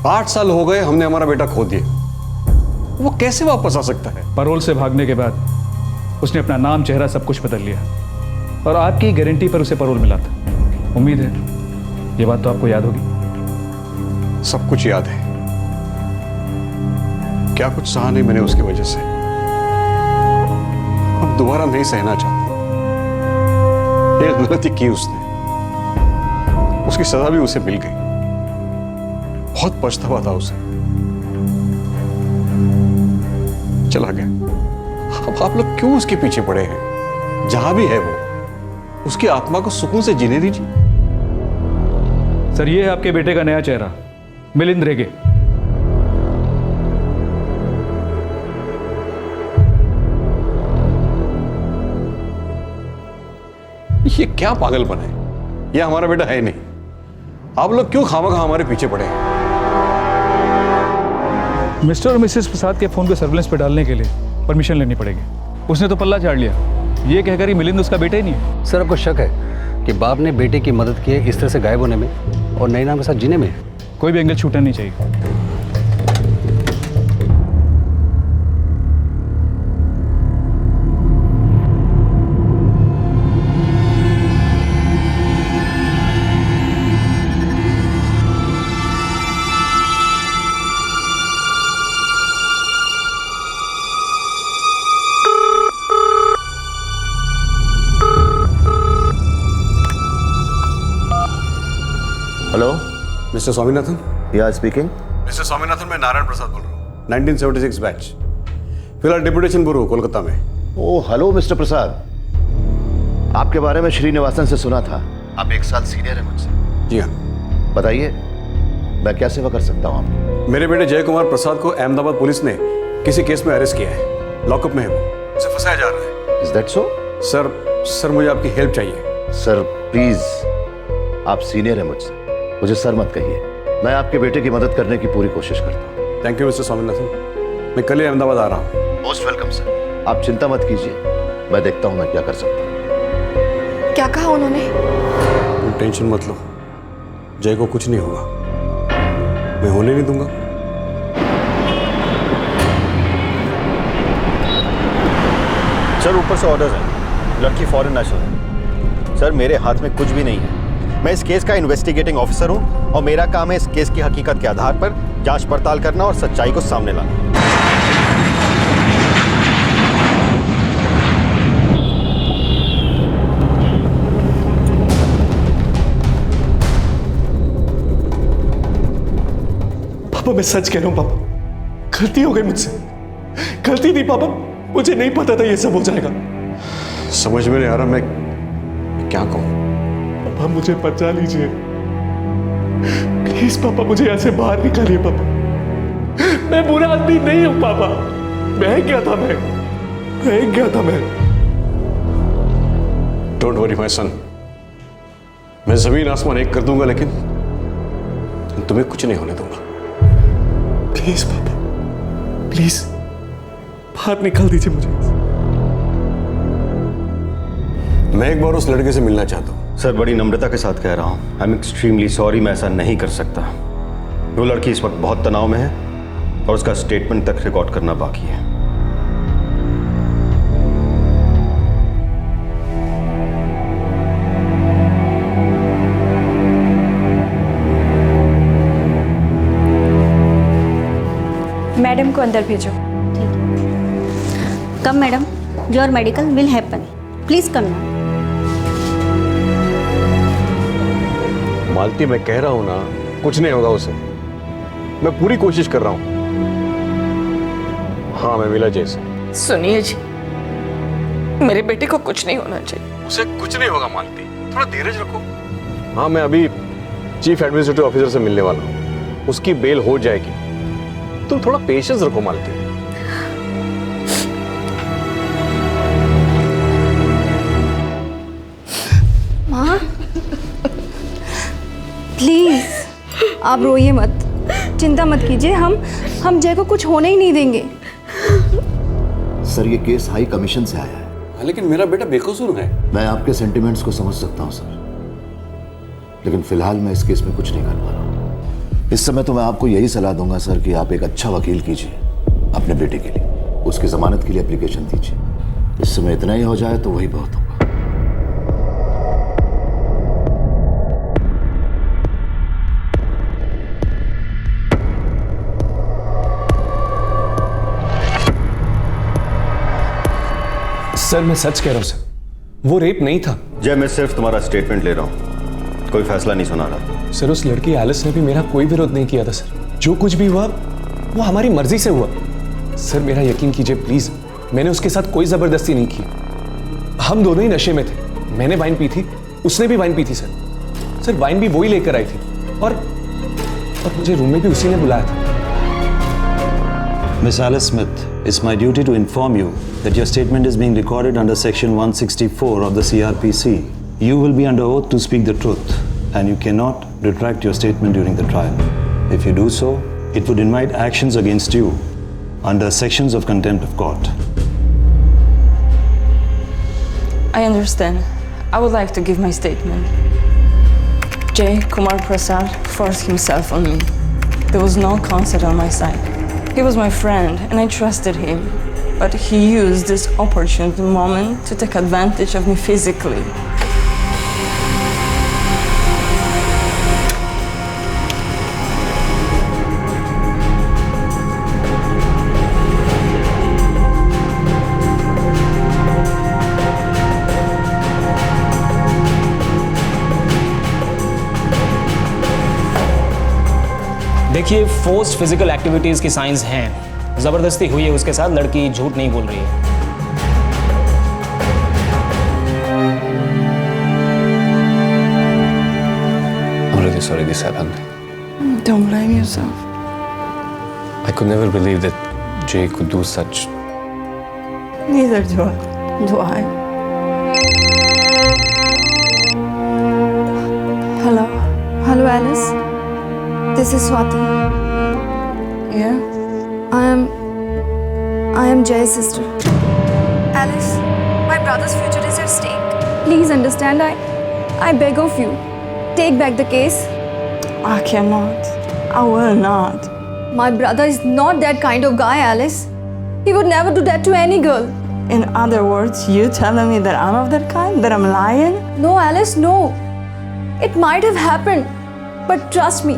8 साल हो गए हमने हमारा बेटा खो दिया, वो कैसे वापस आ सकता है? पैरोल से भागने के बाद उसने अपना नाम, चेहरा सब कुछ बदल लिया और आपकी गारंटी पर उसे पैरोल मिला था। उम्मीद है ये बात तो आपको याद होगी। सब कुछ याद है, क्या कुछ सहा नहीं मैंने उसकी वजह से। अब दोबारा नहीं सहना चाहता। एक गलती की उसने, उसकी सजा भी उसे मिल गई। बहुत पछतावा था उसे, चला गया। अब आप लोग क्यों उसके पीछे पड़े हैं? जहां भी है वो, उसकी आत्मा को सुकून से जीने दीजिए। सर, ये है आपके बेटे का नया चेहरा, मिलिंद रेगे। ये क्या पागलपन है? ये हमारा बेटा है नहीं। आप लोग क्यों खामखा हमारे पीछे पड़े हैं? मिस्टर और मिसेस प्रसाद के फोन को सर्विलेंस पे डालने के लिए परमिशन लेनी पड़ेगी। उसने तो पल्ला झाड़ लिया, ये कहकर ही मिलिंद उसका बेटा ही नहीं है। सर, आपको शक है कि बाप ने बेटे की मदद की है इस तरह से गायब होने में और नए नाम के साथ जीने में? कोई भी एंगल छूटना नहीं चाहिए। Hello, mister Swaminathan. या स्पीकिंग। मिस्टर स्वामीनाथन, मैं नारायण प्रसाद बोल रहा हूँ, 1976 बैच। फिलहाल डिप्यूटेशन ब्यूरो कोलकाता में। ओह हेलो मिस्टर प्रसाद, आपके बारे में श्रीनिवासन से सुना था। आप 1 साल सीनियर हैं मुझसे। जी हाँ। बताइए, मैं क्या सेवा कर सकता हूँ आपकी? मेरे बेटे जय कुमार प्रसाद को अहमदाबाद पुलिस ने किसी केस में अरेस्ट किया है। लॉकअप में है वो, उसे फंसाया जा रहा है। Is that so? सर मुझे आपकी हेल्प चाहिए। सर प्लीज, आप सीनियर हैं मुझसे, मुझे सर मत कहिए। मैं आपके बेटे की मदद करने की पूरी कोशिश करता हूँ। थैंक यू मिस्टर स्वामीनाथन, मैं कल ही अहमदाबाद आ रहा हूँ। मोस्ट वेलकम सर, आप चिंता मत कीजिए, मैं देखता हूँ मैं क्या कर सकता हूँ। क्या कहा उन्होंने? तुम टेंशन मत लो, जय को कुछ नहीं होगा, मैं होने नहीं दूंगा। सर ऊपर से ऑर्डर है, लड़की फॉरेन नेशनल है। सर मेरे हाथ में कुछ भी नहीं है, मैं इस केस का इन्वेस्टिगेटिंग ऑफिसर हूं और मेरा काम है इस केस की हकीकत के आधार पर जांच पड़ताल करना और सच्चाई को सामने लाना। पापा मैं सच कह रहा हूं पापा, गलती हो गई मुझसे, गलती थी पापा, मुझे नहीं पता था ये सब हो जाएगा। समझ में नहीं आ रहा मैं क्या कहूं। पापा मुझे बचा लीजिए प्लीज पापा, मुझे ऐसे बाहर निकालिए पापा, मैं बुरा आदमी नहीं हूं पापा, मैं क्या था मैं डोंट वरी माय सन, मैं जमीन आसमान एक कर दूंगा लेकिन तुम्हें कुछ नहीं होने दूंगा। प्लीज पापा, प्लीज बाहर निकाल दीजिए मुझे। मैं एक बार उस लड़के से मिलना चाहता हूं। सर बड़ी नम्रता के साथ कह रहा हूं, आई एम एक्सट्रीमली सॉरी, मैं ऐसा नहीं कर सकता। वो लड़की इस वक्त बहुत तनाव में है और उसका स्टेटमेंट तक रिकॉर्ड करना बाकी है। मैडम को अंदर भेजो। Come madam, your medical will happen, please come now. Malti मैं कह रहा हूं ना, कुछ नहीं होगा उसे, मैं पूरी कोशिश कर रहा हूं। हाँ मैं मिला जय से। सुनिए जी, मेरे बेटे को कुछ नहीं होना चाहिए। उसे कुछ नहीं होगा मालती, थोड़ा धीरज रखो। हाँ मैं अभी चीफ एडमिनिस्ट्रेटिव ऑफिसर से मिलने वाला हूँ, उसकी बेल हो जाएगी, तुम थोड़ा पेशेंस रखो मालती। माँ प्लीज आप रोइए मत, चिंता मत कीजिए, हम जय को कुछ होने ही नहीं देंगे। सर ये केस हाई कमीशन से आया है। लेकिन मेरा बेटा बेकसूर है। मैं आपके सेंटिमेंट्स को समझ सकता हूं सर, लेकिन फिलहाल मैं इस केस में कुछ नहीं कर पा रहा हूं। इस समय तो मैं आपको यही सलाह दूंगा सर कि आप एक अच्छा वकील कीजिए अपने बेटे के लिए, उसकी जमानत के लिए एप्लीकेशन दीजिए। इस समय इतना ही हो जाए तो वही बहुत होगा। सर मैं सच कह रहा हूं सर, वो रेप नहीं था। जय, मैं सिर्फ तुम्हारा स्टेटमेंट ले रहा हूँ, कोई फैसला नहीं सुना रहा। सर उस लड़की एलिस ने भी मेरा कोई विरोध नहीं किया था सर। जो कुछ भी हुआ वो हमारी मर्जी से हुआ। सर मेरा यकीन कीजिए प्लीज, मैंने उसके साथ कोई जबरदस्ती नहीं की। हम दोनों ही नशे में थे। मैंने वाइन पी थी, उसने भी वाइन पी थी सर वाइन भी वही लेकर आई थी और मुझे रूम में भी उसी ने बुलाया था। Miss Alice Smith, it's my duty to inform you that your statement is being recorded under Section 164 of the CRPC. You will be under oath to speak the truth, and you cannot retract your statement during the trial. If you do so, it would invite actions against you under sections of contempt of court. I understand. I would like to give my statement. Jay Kumar Prasad forced himself on me. There was no consent on my side. He was my friend and I trusted him, but he used this opportune moment to take advantage of me physically. देखिए, forced physical activities की science हैं। जबरदस्ती हुई है उसके साथ, लड़की झूठ नहीं बोल रही है। I'm really sorry this happened. Don't blame yourself. I could never believe that Jay could do such. Neither do I. Hello. Hello, Alice. This is Swati. Yeah? I am Jay's sister. Alice, my brother's future is at stake. Please understand, I beg of you. Take back the case. I cannot. I will not. My brother is not that kind of guy, Alice. He would never do that to any girl. In other words, you telling me that I'm of that kind? That I'm lying? No, Alice, no. It might have happened. But trust me,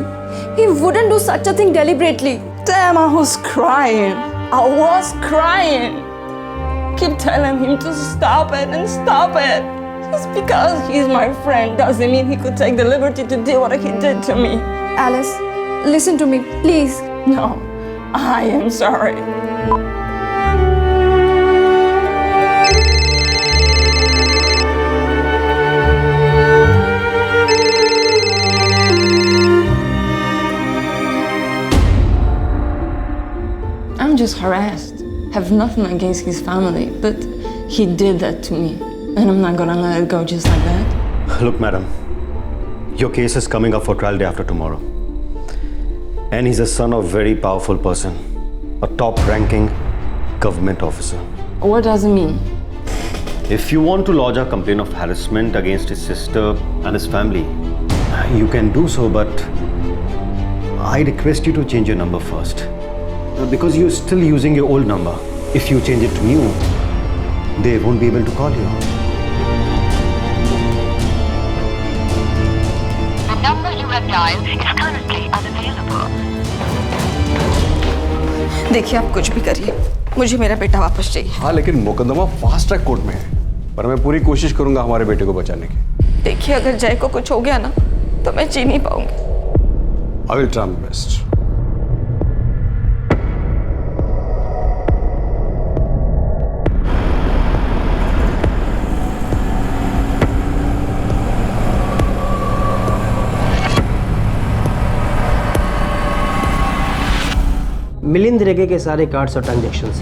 he wouldn't do such a thing deliberately. Damn, I was crying. I was crying. Keep telling him to stop it and stop it. Just because he's my friend doesn't mean he could take the liberty to do what he did to me. Alice, listen to me, please. No, I am sorry. I'm just harassed. Have nothing against his family, but he did that to me, and I'm not gonna let it go just like that. Look, madam, your case is coming up for trial day after tomorrow. And he's a son of a very powerful person, a top-ranking government officer. What does it mean? If you want to lodge a complaint of harassment against his sister and his family, you can do so, but I request you to change your number first. Because you're still using your old number. If you change it to new, they won't be able to call you. The number you have dialed is currently unavailable. देखिए, आप कुछ भी करिए, मुझे मेरा बेटा वापस चाहिए। हाँ, लेकिन मुकदमा फास्ट ट्रैक कोर्ट में है, पर मैं पूरी कोशिश करूंगा हमारे बेटे को बचाने की। देखिए, अगर जय को कुछ हो गया ना, तो मैं जी नहीं पाऊंगी। I will try my best. Milind रेगे के सारे कार्ड्स और ट्रांजैक्शंस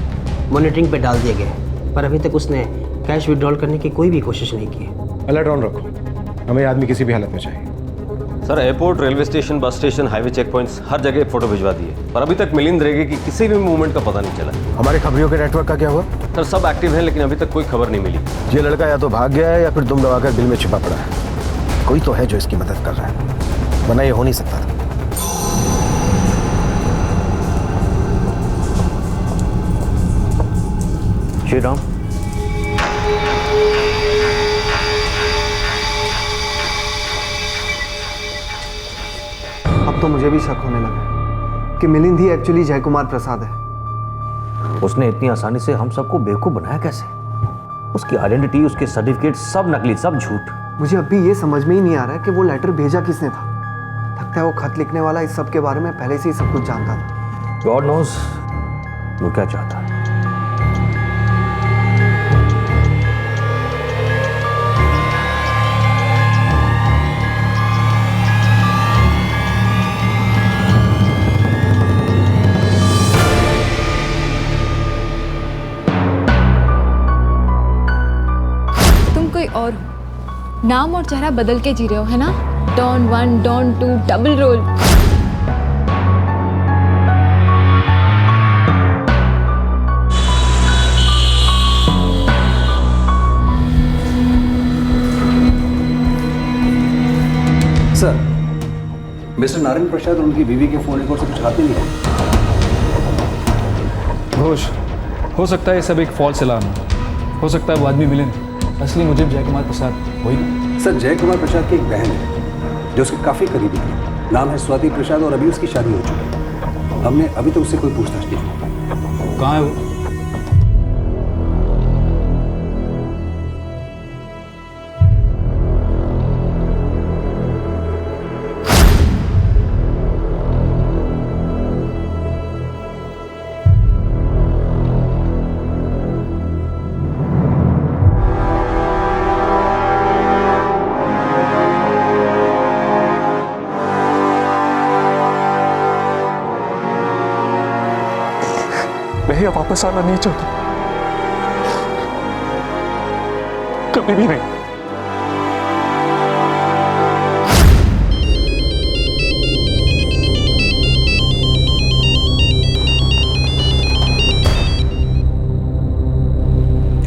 मॉनिटरिंग पे डाल दिए गए, पर अभी तक उसने कैश विड्रॉल करने की कोई भी कोशिश नहीं की। अलर्ट ऑन रखो, हमें आदमी किसी भी हालत में चाहिए। Sir, airport, railway station, bus station, highway check points, हर जगह एक फोटो भिजवा दिए, पर अभी तक मिलिंद रेगे की किसी भी मूवमेंट का पता नहीं चला। हमारे खबरियों के नेटवर्क का क्या हुआ? सर, सब एक्टिव हैं, लेकिन अभी तक कोई खबर नहीं मिली। ये लड़का या तो भाग गया है या फिर दुम दबाकर बिल में छिपा पड़ा है। कोई तो है जो इसकी मदद कर रहा है, वरना ये हो नहीं सकता था। श्री राम, अब तो मुझे भी शक होने लगा कि मिलिंद ही एक्चुअली जयकुमार प्रसाद है। उसने इतनी आसानी से हम सबको बेवकूफ बनाया कैसे? उसकी आइडेंटिटी, उसके सर्टिफिकेट सब नकली, सब झूठ। मुझे अभी ये समझ में ही नहीं आ रहा है कि वो लेटर भेजा किसने था। लगता है वो खत लिखने वाला इस सब के बारे में पहले से ही सब कुछ जानता था। गॉड नोज वो क्या चाहता है। और नाम और चेहरा बदल के जी रहे हो, है ना? Don 1, Don 2, double role. Sir, mister Narayan Prasad और उनकी बीवी के फोन रिकॉर्ड से कुछ हाथ नहीं है। घोष, हो सकता है ये सब एक फॉल्स अलार्म हो सकता है वो आदमी मिले नहीं। असली मुझे जय कुमार प्रसाद वही ना? सर, जय कुमार प्रसाद की एक बहन है जो उसके काफ़ी करीबी है। नाम है स्वाति प्रसाद और अभी उसकी शादी हो चुकी है। हमने अभी तक उससे कोई पूछताछ नहीं की। कहाँ है वो? मैं वापस आना नहीं चाहता, कभी भी नहीं।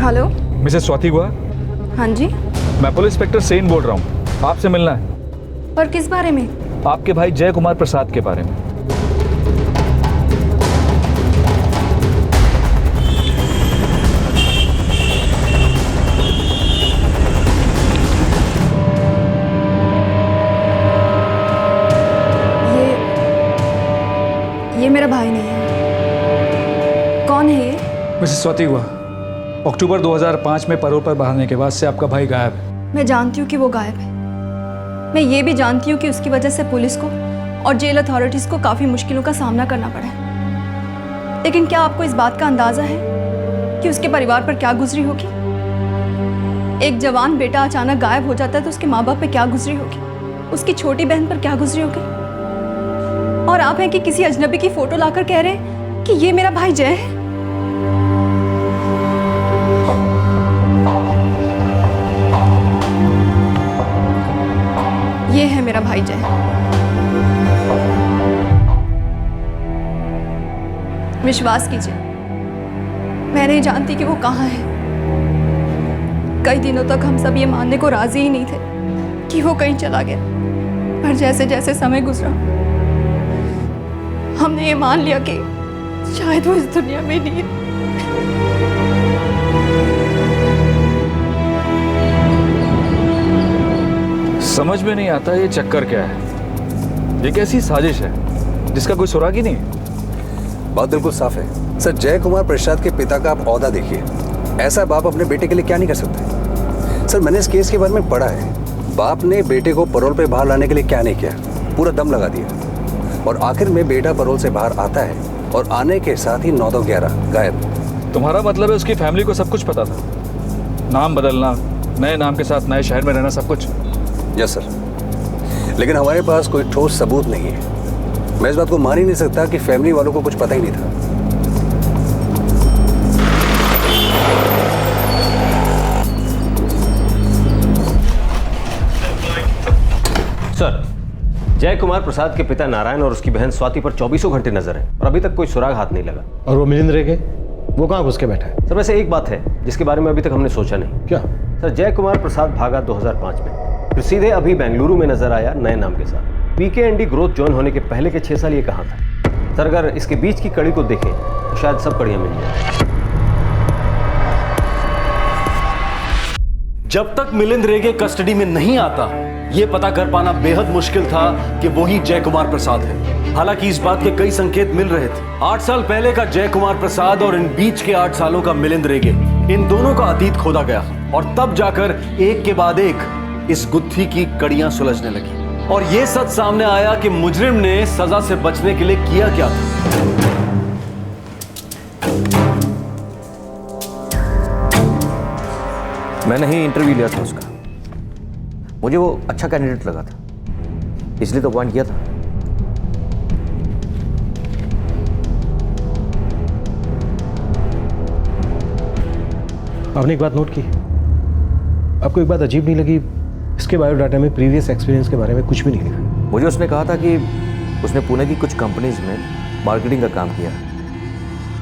हेलो, मिसेस स्वाति गुहा? हाँ जी। मैं पुलिस इंस्पेक्टर सेन बोल रहा हूँ, आपसे मिलना है। पर किस बारे में? आपके भाई जय कुमार प्रसाद के बारे में। ये मेरा भाई नहीं है। कौन है ये? मिसेस स्वाति गुहा, अक्टूबर 2005 में पैरोल पर बहाने के बाद से आपका भाई गायब है। मैं जानती हूँ कि वो गायब है। मैं ये भी जानती हूँ कि उसकी वजह से पुलिस को और जेल अथॉरिटीज़ को काफ़ी मुश्किलों का सामना करना पड़ा है। लेकिन क्या आपको इस बात का अंदाज़ा है कि उसके परिवार पर क्या गुजरी होगी? एक जवान बेटा अचानक गायब हो जाता है तो उसके माँ बाप पे क्या गुजरी होगी? उसकी छोटी बहन पर क्या गुजरी होगी? और आप हैं कि किसी अजनबी की फोटो लाकर कह रहे हैं कि ये मेरा भाई जय है। ये है मेरा भाई जय। विश्वास कीजिए, मैं नहीं जानती कि वो कहाँ है। कई दिनों तक हम सब ये मानने को राजी ही नहीं थे कि वो कहीं चला गया, पर जैसे जैसे समय गुजरा हमने ये मान लिया कि शायद वो इस दुनिया में नहीं है। समझ में नहीं आता ये चक्कर क्या है। ये कैसी साजिश है जिसका कोई सुराग ही नहीं है। बात बिल्कुल साफ है सर। जय कुमार प्रसाद के पिता का आप औहदा देखिए। ऐसा बाप अपने बेटे के लिए क्या नहीं कर सकते। सर, मैंने इस केस के बारे में पढ़ा है। बाप ने बेटे को पैरोल पे बाहर लाने के लिए क्या नहीं किया, पूरा दम लगा दिया। और आखिर में बेटा पैरोल से बाहर आता है और आने के साथ ही 9-11 गायब। तुम्हारा मतलब है उसकी फैमिली को सब कुछ पता था? नाम बदलना, नए नाम के साथ नए शहर में रहना, सब कुछ? यस सर, लेकिन हमारे पास कोई ठोस सबूत नहीं है। मैं इस बात को मान ही नहीं सकता कि फैमिली वालों को कुछ पता ही नहीं था। सर, जय कुमार प्रसाद के पिता नारायण और उसकी बहन स्वाति पर 24 घंटे नजर है और अभी तक कोई सुराग हाथ नहीं लगा। और वो मिलिंद रेगे, वो कहाँ घुस के बैठा है? सर, वैसे एक बात है जिसके बारे में अभी तक हमने सोचा नहीं। क्या? सर, जय कुमार प्रसाद भागा 2005 में, फिर सीधे अभी बेंगलुरु में नजर आया नए नाम के साथ। पीकेएनडी ग्रोथ ज्वाइन होने के पहले के 6 साल ये कहाँ था? सर, अगर इसके बीच की कड़ी को देखें तो शायद सब कड़ियां मिल जाए। जब तक मिलिंद रेगे कस्टडी में नहीं आता, यह पता कर पाना बेहद मुश्किल था कि वो ही जय कुमार प्रसाद है। हालांकि इस बात के कई संकेत मिल रहे थे। 8 साल पहले का जय कुमार प्रसाद और इन बीच के 8 सालों का मिलिंद रेगे इन दोनों का अतीत खोदा गया और तब जाकर एक के बाद एक इस गुत्थी की कड़ियां सुलझने लगी और यह सच सामने आया कि मुजरिम ने सजा से बचने के लिए किया क्या था। मैंने ही इंटरव्यू लिया था उसका, मुझे वो अच्छा कैंडिडेट लगा था, इसलिए तो अपॉइंट किया था। आपने एक बात नोट की? आपको एक बात अजीब नहीं लगी? इसके बायोडाटा में प्रीवियस एक्सपीरियंस के बारे में कुछ भी नहीं लिखा। मुझे उसने कहा था कि उसने पुणे की कुछ कंपनीज में मार्केटिंग का काम किया।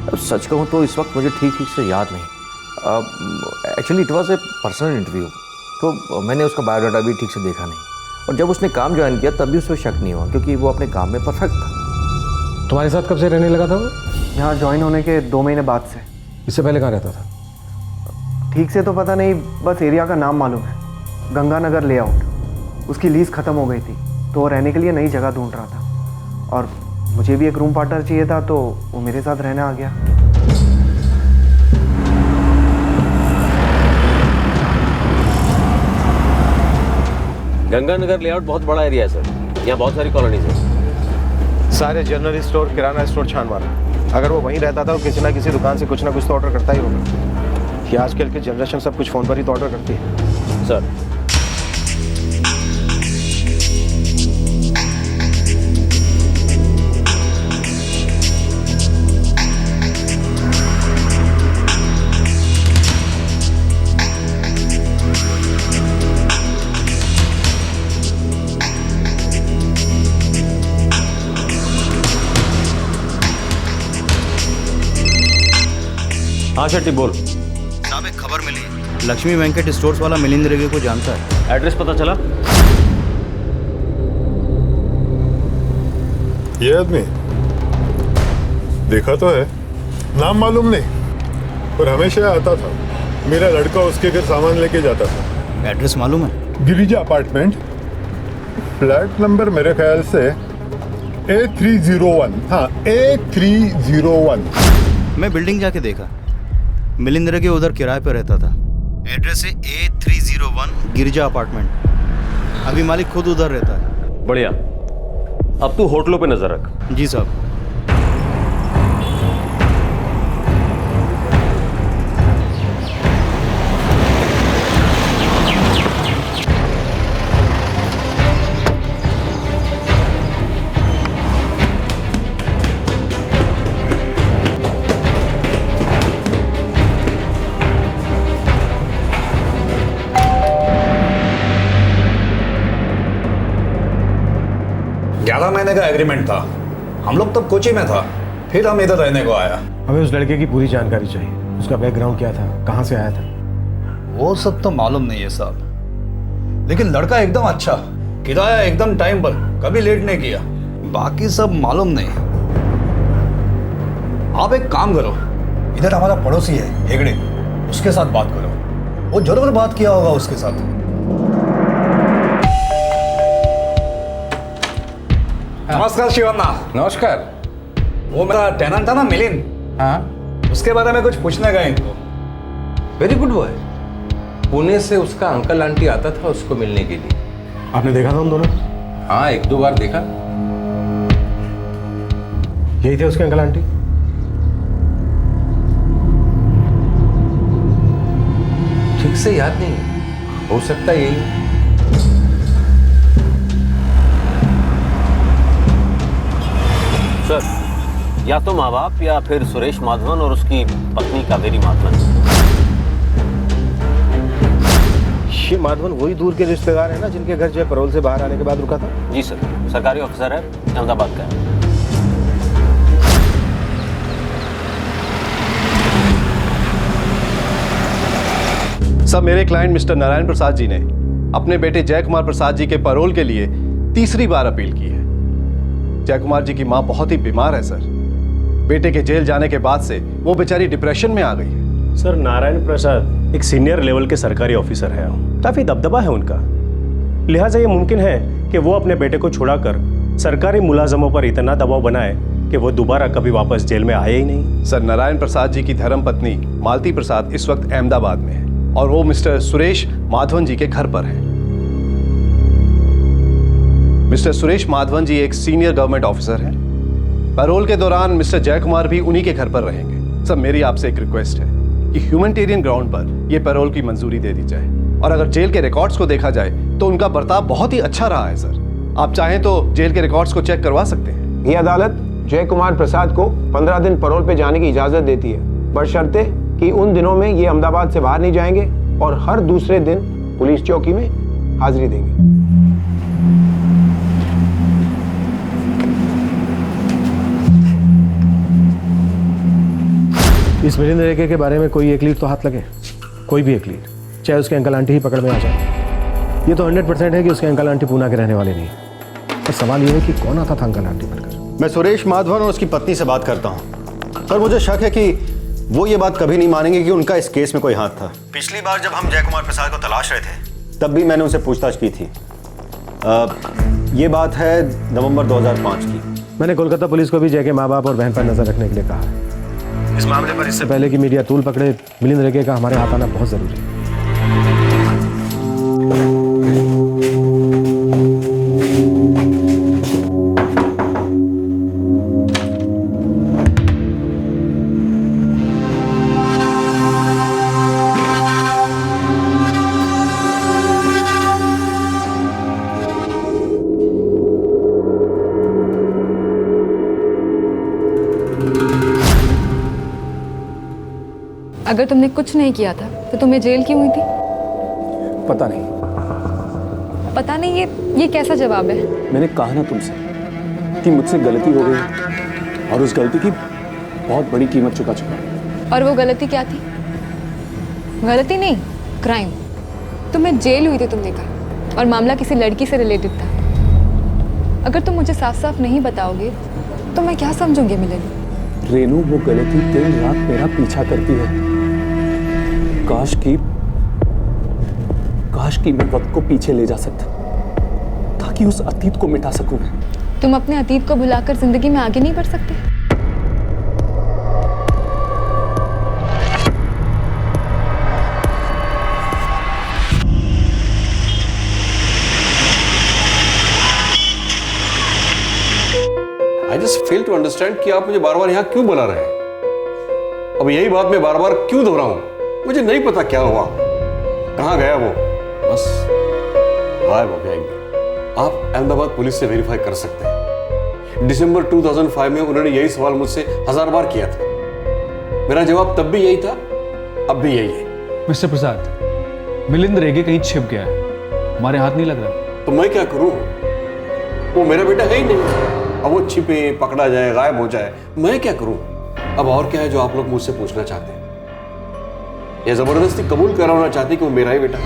अब सच कहूँ तो इस वक्त मुझे ठीक से याद नहीं। Actually it was a personal interview, तो मैंने उसका बायोडाटा भी ठीक से देखा नहीं। और जब उसने काम ज्वाइन किया तब भी उसको शक नहीं हुआ, क्योंकि वो अपने काम में परफेक्ट था। तुम्हारे साथ कब से रहने लगा था वो? यहाँ ज्वाइन होने के 2 महीने बाद से। इससे पहले कहाँ रहता था? ठीक से तो पता नहीं, बस एरिया का नाम मालूम है, गंगानगर लेआउट। उसकी लीज ख़त्म हो गई थी तो वो रहने के लिए नई जगह ढूंढ रहा था और मुझे भी एक रूम पार्टनर चाहिए था, तो वो मेरे साथ रहने आ गया। गंगानगर लेआउट बहुत बड़ा एरिया है सर, यहाँ बहुत सारी कॉलोनीज है। सारे जनरल स्टोर, किराना स्टोर छान मारा। अगर वो वहीं रहता था तो किसी ना किसी दुकान से कुछ ना कुछ तो ऑर्डर करता ही होगा। कि आजकल की जनरेशन सब कुछ फ़ोन पर ही तो ऑर्डर करती है। सर हाँ शेट्टी बोल। साहब एक खबर मिली, लक्ष्मी वेंकट स्टोर्स वाला मिलिंद रेगे को जानता है। एड्रेस पता चला? ये आदमी देखा तो है, नाम मालूम नहीं, पर हमेशा आता था। मेरा लड़का उसके घर सामान लेके जाता था। एड्रेस मालूम है? गिरिजा अपार्टमेंट, फ्लैट नंबर मेरे ख्याल से A301। हाँ, A301। मैं बिल्डिंग जाके देखा, मिलिंद रेगे उधर किराए पर रहता था। एड्रेस है A301 गिरिजा अपार्टमेंट। अभी मालिक खुद उधर रहता है। बढ़िया, अब तू होटलों पे नजर रख। जी साहब। महीने का एग्रीमेंट था, हम लोग तब कोची में था, फिर हम इधर रहने को आया। हमें उस लड़के की पूरी जानकारी चाहिए। उसका बैकग्राउंड क्या था, कहाँ से आया था? वो सब तो मालूम नहीं है साहब, लेकिन लड़का एकदम अच्छा, किराया एकदम टाइम पर, कभी लेट नहीं किया। बाकी सब मालूम नहीं। आप एक काम करो, इधर हमारा पड़ोसी है हेगड़े, उसके साथ बात करो, वो जरूर बात किया होगा उसके साथ। नमस्कार शिवन्ना। नमस्कार। वो मेरा टेनेंट था ना मिलिंद, हाँ, उसके बारे में कुछ पूछने गए इनको। Very good boy. पुणे से उसका अंकल आंटी आता था उसको मिलने के लिए। आपने देखा था उन दोनों? हाँ, 1-2 बार देखा। यही थे उसके अंकल आंटी? ठीक से याद नहीं, हो सकता है यही। सर, या तो माँ बाप या फिर सुरेश माधवन और उसकी पत्नी कावेरी माधवन। ये माधवन वही दूर के रिश्तेदार है ना, जिनके घर जो है पैरोल से बाहर आने के बाद रुका था? जी सर, सरकारी ऑफिसर है, अहमदाबाद का है। सर, मेरे क्लाइंट मिस्टर नारायण प्रसाद जी ने अपने बेटे जय कुमार प्रसाद जी के पैरोल के लिए तीसरी बार अपील की है। जय कुमार जी की मां बहुत ही बीमार है सर। बेटे के जेल जाने के बाद से वो बेचारी डिप्रेशन में आ गई है। सर, नारायण प्रसाद एक सीनियर लेवल के सरकारी ऑफिसर है, काफी दबदबा है उनका, लिहाजा ये मुमकिन है कि वो अपने बेटे को छुड़ाकर सरकारी मुलाजमों पर इतना दबाव बनाए कि वो दोबारा कभी वापस जेल में आए ही नहीं। सर, नारायण प्रसाद जी की धर्मपत्नी मालती प्रसाद इस वक्त अहमदाबाद में है और वो मिस्टर सुरेश माधवन जी के घर पर है। मिस्टर सुरेश माधवन जी एक सीनियर गवर्नमेंट ऑफिसर हैं। पैरोल के दौरान मिस्टर जयकुमार भी उन्हीं के घर पर रहेंगे। सर, मेरी आपसे एक रिक्वेस्ट है कि ह्यूमैनिटेरियन ग्राउंड पर यह पैरोल की मंजूरी दे दी जाए, और अगर जेल के रिकॉर्ड्स को देखा जाए तो उनका बर्ताव बहुत ही अच्छा रहा है। सर, आप चाहें तो जेल के रिकॉर्ड्स को चेक करवा सकते हैं। ये अदालत जय कुमार प्रसाद को 15 दिन पैरोल पे जाने की इजाजत देती है, बशर्ते कि उन दिनों में ये अहमदाबाद से बाहर नहीं जाएंगे और हर दूसरे दिन पुलिस चौकी में हाजिरी देंगे। इस मिलिंद रेगे के बारे में कोई एक लीड तो हाथ लगे, कोई भी एक लीड, चाहे उसके अंकल आंटी ही पकड़ में आ जाए। ये तो 100% है कि उसके अंकल आंटी पूना के रहने वाले नहीं है। पर सवाल ये है कि कौन आता था अंकल आंटी बनकर। मैं सुरेश माधवन और उसकी पत्नी से बात करता हूँ। सर, मुझे शक है कि वो ये बात कभी नहीं मानेंगे कि उनका इस केस में कोई हाथ था। पिछली बार जब हम जयकुमार प्रसाद को तलाश रहे थे तब भी मैंने उनसे पूछताछ की थी। ये बात है नवंबर 2005 की। मैंने कोलकाता पुलिस को भी जय के माँ बाप और बहन पर नजर रखने के लिए कहा है। इस मामले पर इससे पहले कि मीडिया तूल पकड़े, मिलिंद रेगे का हमारे हाथ आना बहुत जरूरी है। अगर तुमने कुछ नहीं किया था तो तुम्हें जेल क्यों हुई थी? पता नहीं। पता नहीं, ये कैसा जवाब है? मैंने कहा ना तुमसे कि मुझसे गलती हो गई और उस गलती की बहुत बड़ी कीमत चुका चुका। और वो गलती क्या थी? गलती नहीं, क्राइम। तुम्हें जेल हुई थी तुमने कहा, और मामला किसी लड़की से रिलेटेड था। अगर तुम मुझे साफ साफ नहीं बताओगे तो मैं क्या समझूंगी मिलिंद? रेनू, वो गलती दिन रात मेरा पीछा करती है। काश कि मैं वक्त को पीछे ले जा सकता ताकि उस अतीत को मिटा सकूं। तुम अपने अतीत को भुलाकर जिंदगी में आगे नहीं बढ़ सकते? I just fail to understand कि आप मुझे बार बार यहाँ क्यों बुला रहे हैं। अब यही बात मैं बार बार क्यों दोहराऊं? मुझे नहीं पता क्या हुआ, कहाँ गया वो, बस गायब हो गया एक दिन। आप अहमदाबाद पुलिस से वेरीफाई कर सकते हैं। दिसंबर 2005 में उन्होंने यही सवाल मुझसे 1000 बार किया था। मेरा जवाब तब भी यही था, अब भी यही है। मिस्टर प्रसाद, मिलिंद रेगे कहीं छिप गया है, हमारे हाथ नहीं लग रहा। तो मैं क्या करूं? वो मेरा बेटा है ही नहीं। अब वो छिपे, पकड़ा जाए, गायब हो जाए, मैं क्या करूं? अब और क्या है जो आप लोग मुझसे पूछना चाहते हैं, या जबरदस्ती कबूल कराना चाहते हैं कि वो मेरा ही बेटा है?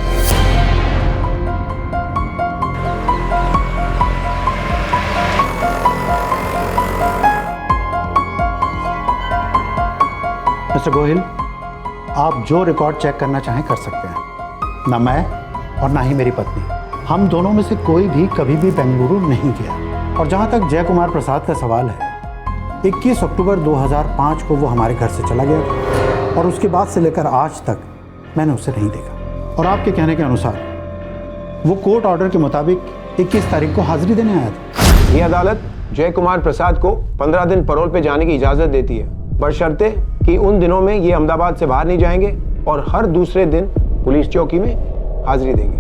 मिस्टर गोहिल, आप जो रिकॉर्ड चेक करना चाहें कर सकते हैं। ना मैं और ना ही मेरी पत्नी, हम दोनों में से कोई भी कभी भी बेंगलुरु नहीं गया। और जहां तक जय कुमार प्रसाद का सवाल है, 21 अक्टूबर 2005 को वो हमारे घर से चला गया और उसके बाद से लेकर आज तक मैंने उसे नहीं देखा। और आपके कहने के अनुसार वो कोर्ट ऑर्डर के मुताबिक 21 तारीख को हाजिरी देने आया था। ये अदालत जय कुमार प्रसाद को 15 दिन पैरोल पे जाने की इजाजत देती है, बशर्ते कि उन दिनों में ये अहमदाबाद से बाहर नहीं जाएंगे और हर दूसरे दिन पुलिस चौकी में हाजिरी देंगे।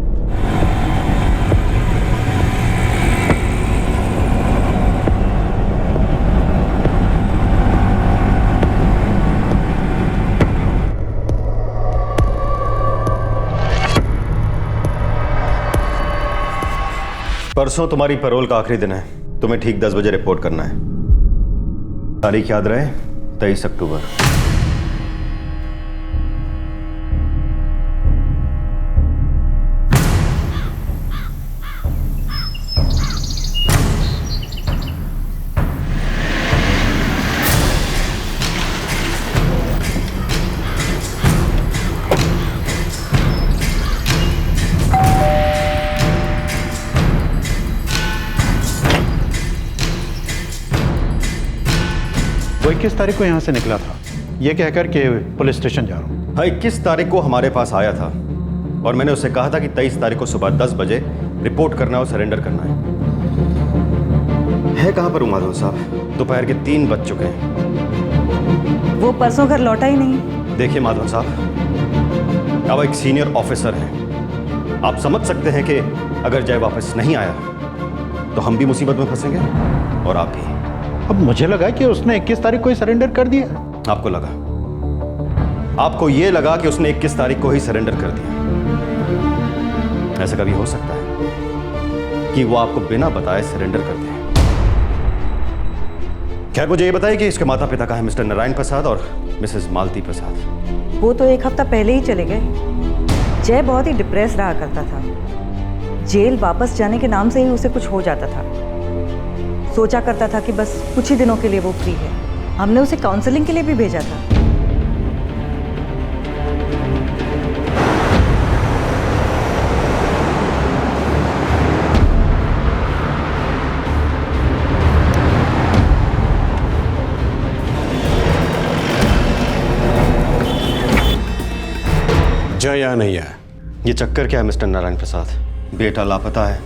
परसों तुम्हारी पैरोल का आखिरी दिन है। तुम्हें ठीक 10 बजे रिपोर्ट करना है। तारीख याद रहे, 23 अक्टूबर। वो 21 तारीख को यहाँ से निकला था, ये कहकर के पुलिस स्टेशन जा रहा हूँ। हाँ, 21 तारीख को हमारे पास आया था और मैंने उससे कहा था कि 23 तारीख को सुबह 10 बजे रिपोर्ट करना और सरेंडर करना है कहाँ पर माधव साहब? दोपहर के 3 बज चुके हैं। वो परसों घर लौटा ही नहीं। देखिए माधव साहब, अब एक सीनियर ऑफिसर हैं, आप समझ सकते हैं कि अगर जय वापस नहीं आया तो हम भी मुसीबत में फंसेंगे और आप भी। अब मुझे लगा कि उसने 21 तारीख को ही सरेंडर कर दिया। आपको लगा, आपको ये लगा कि उसने 21 तारीख को ही सरेंडर कर दिया। ऐसा कभी हो सकता है कि वो आपको बिना बताए सरेंडर कर दे? खैर, मुझे ये बताइए कि इसके माता पिता का है मिस्टर नारायण प्रसाद और मिसेस मालती प्रसाद। वो तो 1 हफ्ता पहले ही चले गए। जय बहुत ही डिप्रेस रहा करता था। जेल वापस जाने के नाम से ही उसे कुछ हो जाता था। सोचा करता था कि बस कुछ ही दिनों के लिए वो फ्री है। हमने उसे काउंसलिंग के लिए भी भेजा था। जय या नहीं है? ये चक्कर क्या है मिस्टर नारायण प्रसाद? बेटा लापता है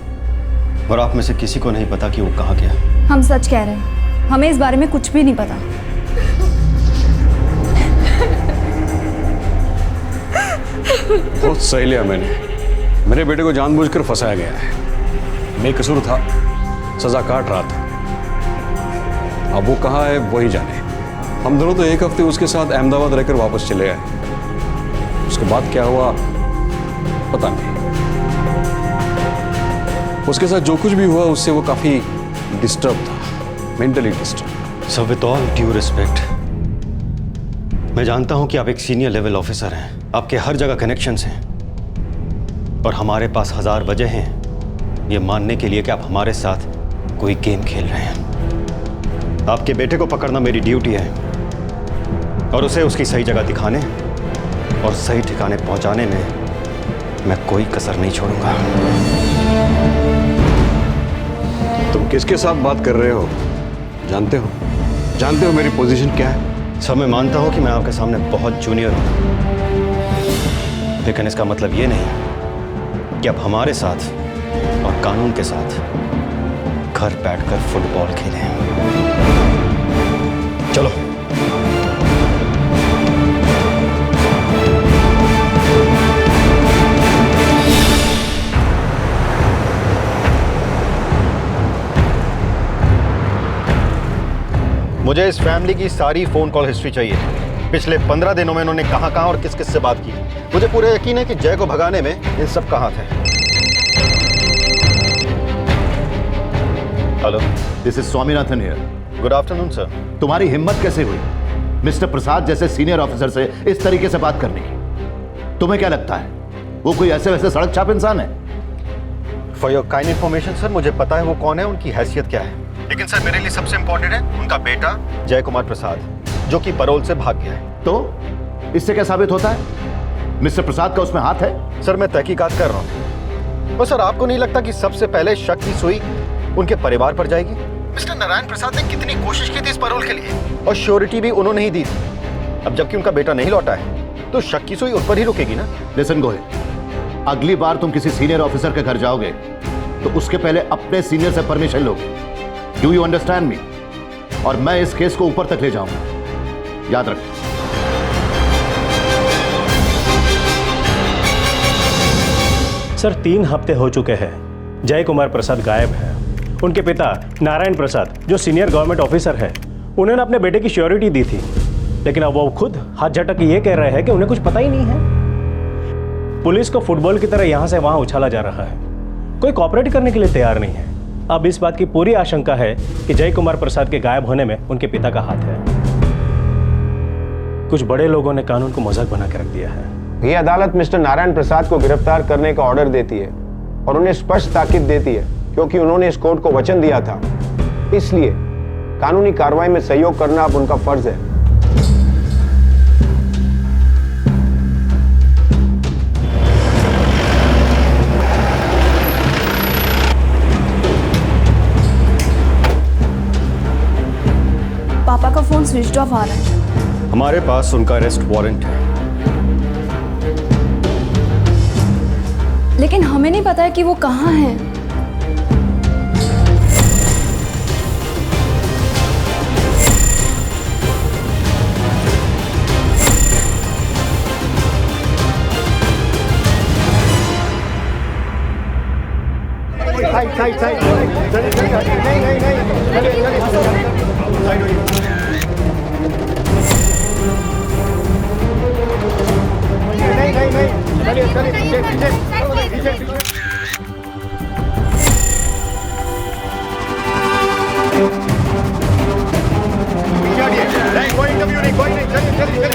और आप में से किसी को नहीं पता कि वो कहाँ गया। हम सच कह रहे हैं, हमें इस बारे में कुछ भी नहीं पता। बहुत सही लिया मैंने। मेरे बेटे को जानबूझकर फंसाया गया है। बेकसूर था, सजा काट रहा था। अब वो कहाँ है वही जाने। हम दोनों तो 1 हफ्ते उसके साथ अहमदाबाद रहकर वापस चले आए। उसके बाद क्या हुआ पता नहीं। उसके साथ जो कुछ भी हुआ उससे वो काफी डिस्टर्ब था, mentally disturb. So with all due respect, मैं जानता हूं कि आप एक सीनियर लेवल ऑफिसर हैं, आपके हर जगह कनेक्शंस हैं, पर हमारे पास 1000 वजह हैं ये मानने के लिए कि आप हमारे साथ कोई गेम खेल रहे हैं। आपके बेटे को पकड़ना मेरी ड्यूटी है और उसे उसकी सही जगह दिखाने और सही ठिकाने पहुंचाने में मैं कोई कसर नहीं छोड़ूंगा। तुम किसके साथ बात कर रहे हो? जानते हो मेरी पोजीशन क्या है? सब मैं मानता हूं कि मैं आपके सामने बहुत जूनियर हूं, लेकिन इसका मतलब ये नहीं कि आप हमारे साथ और कानून के साथ घर बैठकर फुटबॉल खेलें। चलो। मुझे इस फैमिली की सारी फोन कॉल हिस्ट्री चाहिए। पिछले 15 दिनों में इन्होंने कहां और किस से बात की। मुझे पूरा यकीन है कि जय को भगाने में इन सब का हाथ है। Hello, this is Swaminathan here. Good afternoon sir. तुम्हारी हिम्मत कैसे हुई मिस्टर प्रसाद जैसे सीनियर ऑफिसर से इस तरीके से बात करने की? तुम्हें क्या लगता है वो कोई ऐसे वैसे सड़क छाप इंसान है? For your kind information sir, मुझे पता है वो कौन है, उनकी हैसियत क्या है, लेकिन सर मेरे लिए सबसे इंपॉर्टेंट है उनका बेटा जय कुमार प्रसाद, जो कि पैरोल से भाग गया है। तो इससे क्या साबित होता है? मिस्टर प्रसाद का उसमें हाथ है? सर मैं तहकीकात कर रहा हूँ। और सर आपको नहीं लगता कि सबसे पहले शक की सुई उनके परिवार पर जाएगी? मिस्टर नारायण प्रसाद ने कितनी कोशिश की थी इस पैरोल के लिए और श्योरिटी भी उन्होंने ही दी थी। अब जबकि उनका बेटा नहीं लौटा है तो शक की सुई उन पर ही रुकेगी ना। लिसन गोयल, अगली बार तुम किसी सीनियर ऑफिसर के घर जाओगे तो उसके पहले अपने सीनियर से परमिशन लोगे। Do you understand me? और मैं इस केस को ऊपर तक ले जाऊंगा, याद रखो। सर 3 हफ्ते हो चुके हैं जय कुमार प्रसाद गायब है। उनके पिता नारायण प्रसाद जो सीनियर गवर्नमेंट ऑफिसर है, उन्होंने अपने बेटे की श्योरिटी दी थी, लेकिन अब वो खुद हाथ झटक ये कह रहे हैं कि उन्हें कुछ पता ही नहीं है। पुलिस को फुटबॉल की तरह यहां से वहां उछाला जा रहा है, कोई कॉपरेट करने के लिए तैयार नहीं है। अब इस बात की पूरी आशंका है कि जय कुमार प्रसाद के गायब होने में उनके पिता का हाथ है। कुछ बड़े लोगों ने कानून को मजाक बना के रख दिया है। ये अदालत मिस्टर नारायण प्रसाद को गिरफ्तार करने का ऑर्डर देती है और उन्हें स्पष्ट ताकीद देती है, क्योंकि उन्होंने इस कोर्ट को वचन दिया था। इसलिए कानूनी कार्रवाई में सहयोग करना अब उनका फर्ज है। पापा का फ़ोन स्विच ऑफ आ रहा है। हमारे पास उनका अरेस्ट वारंट है। लेकिन हमें नहीं पता है कि वो कहाँ हैं। साइड साइड नहीं साइड होइए। नहीं चलिए पीछे कोई इंटरव्यू नहीं, कोई नहीं, चलिए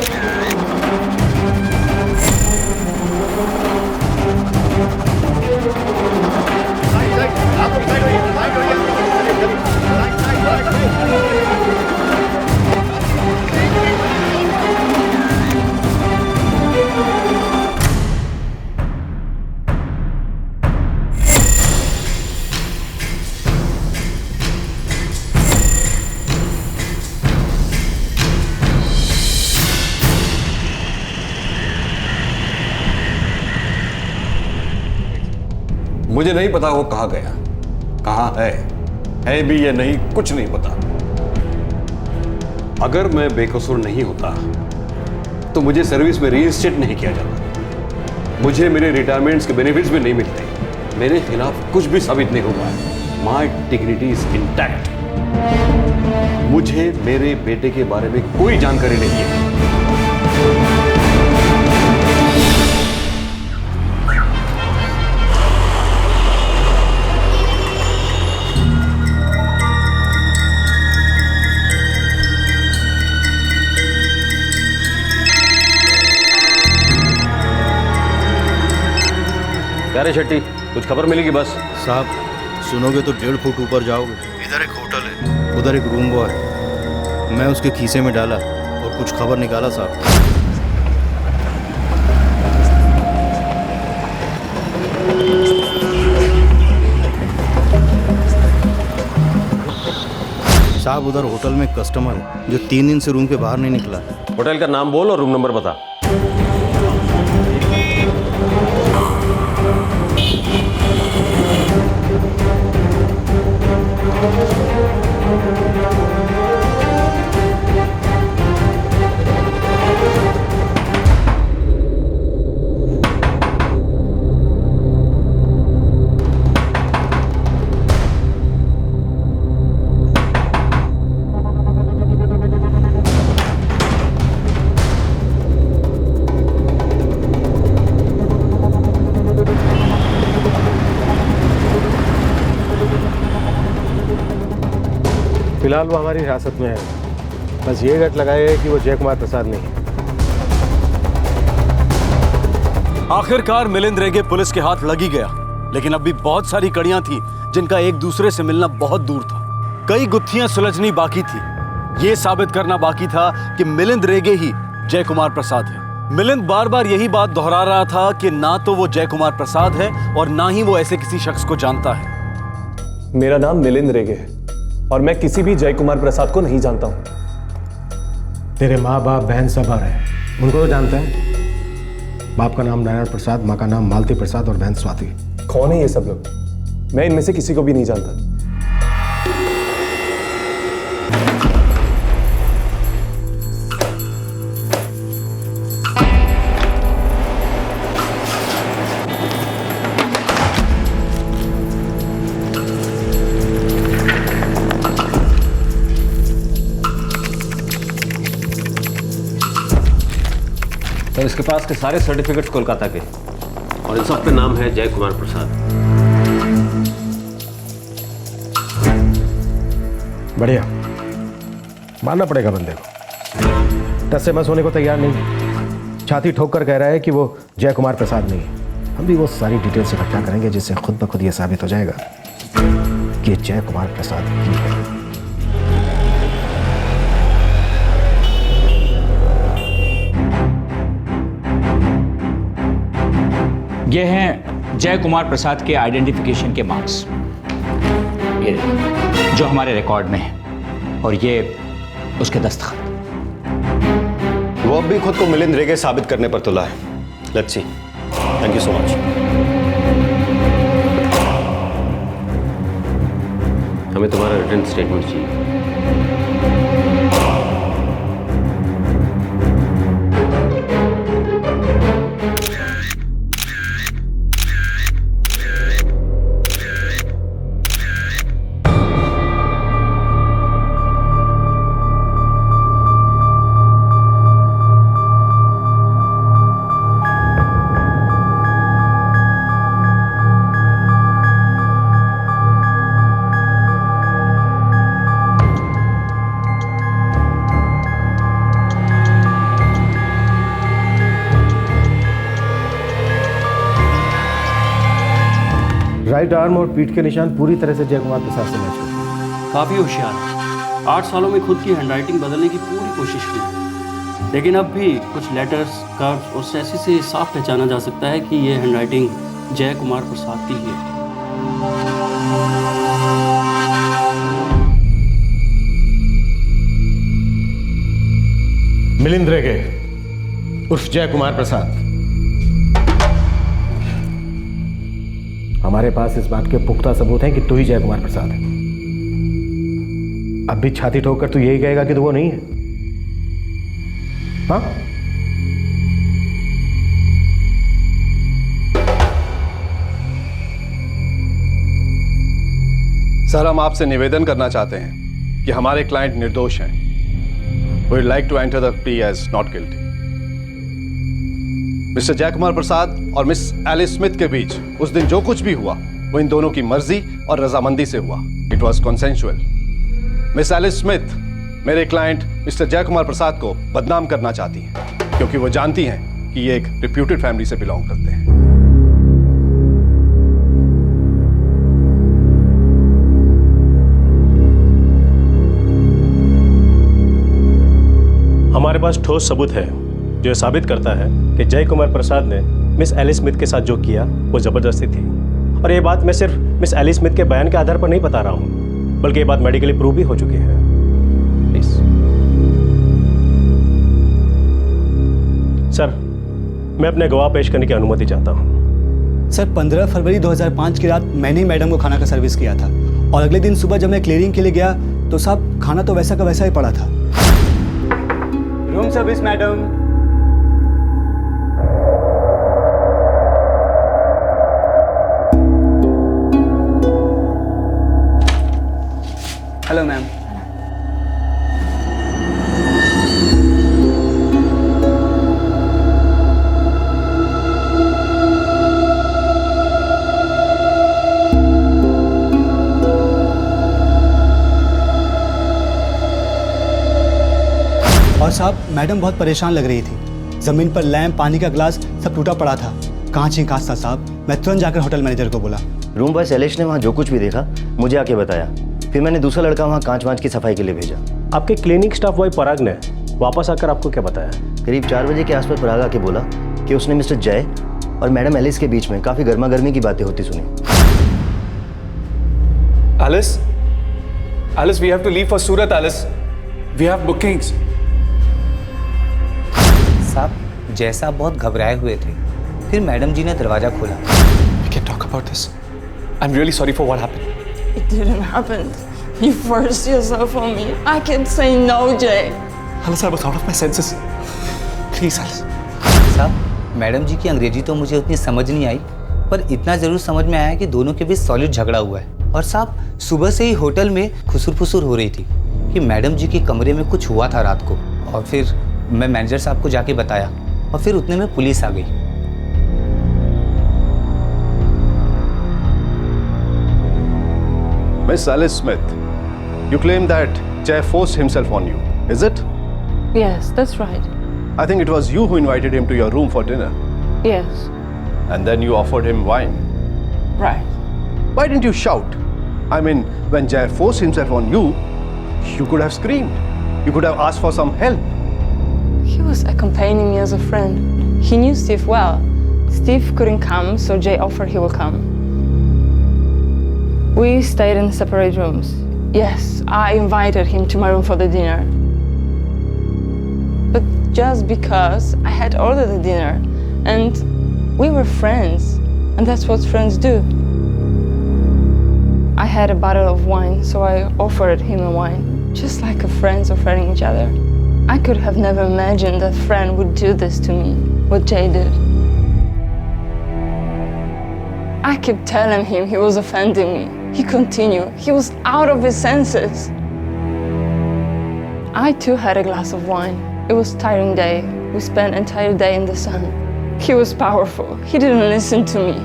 मुझे नहीं पता वो कहाँ गया, कहाँ है भी या नहीं, कुछ नहीं पता। अगर मैं बेकसूर नहीं होता तो मुझे सर्विस में रीइंस्टेट नहीं किया जाता, मुझे मेरे रिटायरमेंट्स के बेनिफिट्स भी नहीं मिलते, मेरे खिलाफ कुछ भी साबित नहीं हुआ है। माई डिग्निटी इज इंटैक्ट। मुझे मेरे बेटे के बारे में कोई जानकारी नहीं है। क्या रे शेट्टी, कुछ खबर मिलेगी? बस साहब, सुनोगे तो 1.5 फुट ऊपर जाओगे। इधर एक होटल है, उधर एक रूम बॉय। मैं उसके खीसे में डाला और कुछ खबर निकाला साहब। साहब, उधर होटल में कस्टमर है जो 3 दिन से रूम के बाहर नहीं निकला। होटल का नाम बोल और रूम नंबर बता। फिलहाल वो हमारी हिरासत में है। बस ये गट लगाए कि वो जय कुमार प्रसाद नहीं है। आखिरकार मिलिंद रेगे पुलिस के हाथ लग ही गया, लेकिन अब भी बहुत सारी कड़ियां थी जिनका एक दूसरे से मिलना बहुत दूर था। कई गुत्थियां सुलझनी बाकी थी। यह साबित करना बाकी था कि मिलिंद रेगे ही जय कुमार प्रसाद है। मिलिंद बार बार यही बात दोहरा रहा था कि ना तो वो जय कुमार प्रसाद है और ना ही वो ऐसे किसी शख्स को जानता है। मेरा नाम मिलिंद रेगे है और मैं किसी भी जय कुमार प्रसाद को नहीं जानता हूं। तेरे माँ बाप बहन सब आ रहे हैं, उनको तो जानते हैं। बाप का नाम नारायण प्रसाद, माँ का नाम मालती प्रसाद और बहन स्वाति। कौन है ये सब लोग? मैं इनमें से किसी को भी नहीं जानता। सर, इसके पास के सारे सर्टिफिकेट्स कोलकाता के और इन सब पे नाम है जय कुमार प्रसाद। बढ़िया, मानना पड़ेगा बंदे को। टस से मस होने को तैयार नहीं, छाती ठोक कर कह रहा है कि वो जय कुमार प्रसाद नहीं है। हम भी वो सारी डिटेल्स इकट्ठा करेंगे जिससे खुद ब खुद ये साबित हो जाएगा कि जय कुमार प्रसाद ही है। ये हैं जय कुमार प्रसाद के आइडेंटिफिकेशन के मार्क्स, ये जो हमारे रिकॉर्ड में है। और ये उसके दस्तखत। वो अब भी खुद को मिलिंद रेगे साबित करने पर तुला है। Let's see. Thank you so much. हमें तुम्हारा रिटन स्टेटमेंट चाहिए। राइट आर्म और पीठ के निशान पूरी तरह से जय कुमार प्रसाद से मैच हुए। काफ़ी होशियार है। 8 सालों में खुद की हैंडराइटिंग बदलने की पूरी कोशिश की, लेकिन अब भी कुछ लेटर्स, कर्व्स और स्ट्रेसेस से साफ पहचाना जा सकता है कि ये हैंडराइटिंग जय कुमार प्रसाद की ही है। मिलिंद रेगे उर्फ जय कुमार प्रसाद, हमारे पास इस बात के पुख्ता सबूत हैं कि तू ही जय कुमार प्रसाद है। अब भी छाती ठोककर तू यही कहेगा कि तू वो नहीं है? हाँ? सर, हम आपसे निवेदन करना चाहते हैं कि हमारे क्लाइंट निर्दोष हैं। We'd like to enter the plea as not guilty. Mister Jay Kumar प्रसाद और मिस एलिस स्मिथ के बीच उस दिन जो कुछ भी हुआ वो इन दोनों की मर्जी और रजामंदी से हुआ। It was consensual. Miss Alice Smith मेरे क्लाइंट मिस्टर जय कुमार प्रसाद को बदनाम करना चाहती हैं क्योंकि वो जानती हैं कि ये एक रिप्यूटेड फैमिली से बिलोंग करते हैं। हमारे पास ठोस सबूत है जो साबित करता है कि जय कुमार प्रसाद ने मिस एलिस स्मिथ के साथ जो किया वो जबरदस्ती थी। और ये बात मैं सिर्फ मिस एलिस स्मिथ के बयान के आधार पर नहीं बता रहा हूँ, बल्कि ये बात मेडिकली प्रूव भी हो चुकी है। प्लीज सर, मैं अपने गवाह पेश करने की अनुमति चाहता हूँ। सर, 15 फरवरी 2005 की रात मैंने ही मैडम को खाना का सर्विस किया था और अगले दिन सुबह जब मैं क्लियरिंग के लिए गया तो साहब खाना तो वैसा का वैसा ही पड़ा था। Room service madam. Hello ma'am. और साहब मैडम बहुत परेशान लग रही थी। जमीन पर लैंप, पानी का ग्लास सब टूटा पड़ा था। कांच ही कांच था साहब। मैं तुरंत जाकर होटल मैनेजर को बोला। रूम बॉय शैलेश ने वहाँ जो कुछ भी देखा मुझे आके बताया। फिर मैंने दूसरा लड़का वहाँ कांच वांच की सफाई के लिए भेजा। आपके क्लिनिक स्टाफ बॉय पराग ने वापस आकर आपको क्या बताया? करीब 4 बजे के आसपास पराग आके बोला कि उसने मिस्टर जय और मैडम एलिस के बीच में काफी गर्मा गर्मी की बातें होती सुनी। Alice, we have to leave for Surat, Alice. We have bookings. साहब, जैसा बहुत घबराए हुए थे, फिर मैडम जी ने दरवाजा खोला। We can talk about this. I'm really sorry for what happened. It didn't happen. You forced yourself on me. I can't say no, Jay. Alice, I was out of my senses. Please, Alice. साहब, madam जी की अंग्रेजी तो मुझे उतनी समझ नहीं आई, पर इतना जरूर समझ में आया कि दोनों के बीच सॉलिड झगड़ा हुआ है। और साहब, सुबह से ही होटल में खुसुर-फुसुर हो रही थी कि मैडम जी के कमरे में कुछ हुआ था रात को। और फिर मैं मैनेजर साहब को जाके बताया और फिर उतने में पुलिस आ गई। Miss Alice Smith, you claim that Jay forced himself on you, is it? Yes, that's right. I think it was you who invited him to your room for dinner. Yes. And then you offered him wine. Right. Why didn't you shout? I mean, when Jay forced himself on you, you could have screamed. You could have asked for some help. He was accompanying me as a friend. He knew Steve well. Steve couldn't come, so Jay offered he will come. We stayed in separate rooms. Yes, I invited him to my room for the dinner. but just because I had ordered the dinner and we were friends, and that's what friends do. I had a bottle of wine, so I offered him a wine, just like a friends offering each other. I could have never imagined that friend would do this to me, what Jay did. I kept telling him he was offending me. He continued. He was out of his senses. I too had a glass of wine. It was a tiring day. We spent an entire day in the sun. He was powerful. He didn't listen to me.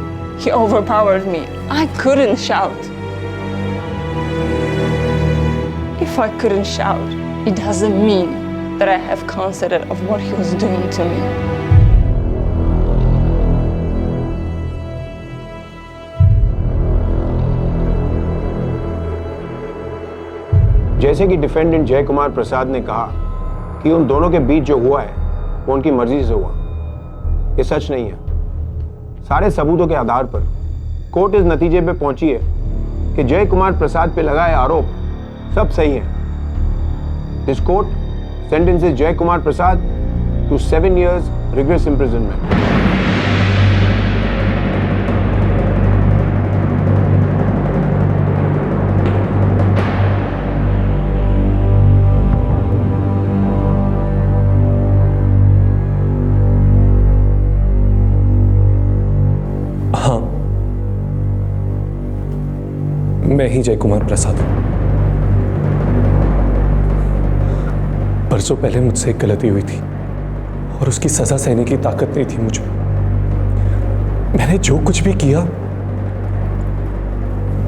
He overpowered me. I couldn't shout. If I couldn't shout, it doesn't mean that I have consent of what he was doing to me. जैसे कि defendant जय कुमार प्रसाद ने कहा कि उन दोनों के बीच जो हुआ है वो उनकी मर्जी से हुआ, ये सच नहीं है। सारे सबूतों के आधार पर कोर्ट इस नतीजे पे पहुंची है कि जय कुमार प्रसाद पे लगाए आरोप सब सही हैं। This court sentences Jay Kumar Prasad to 7 years rigorous imprisonment. हाँ, मैं ही जय कुमार प्रसाद हूं। परसों पहले मुझसे एक गलती हुई थी और उसकी सजा सहने की ताकत नहीं थी मुझ में। मैंने जो कुछ भी किया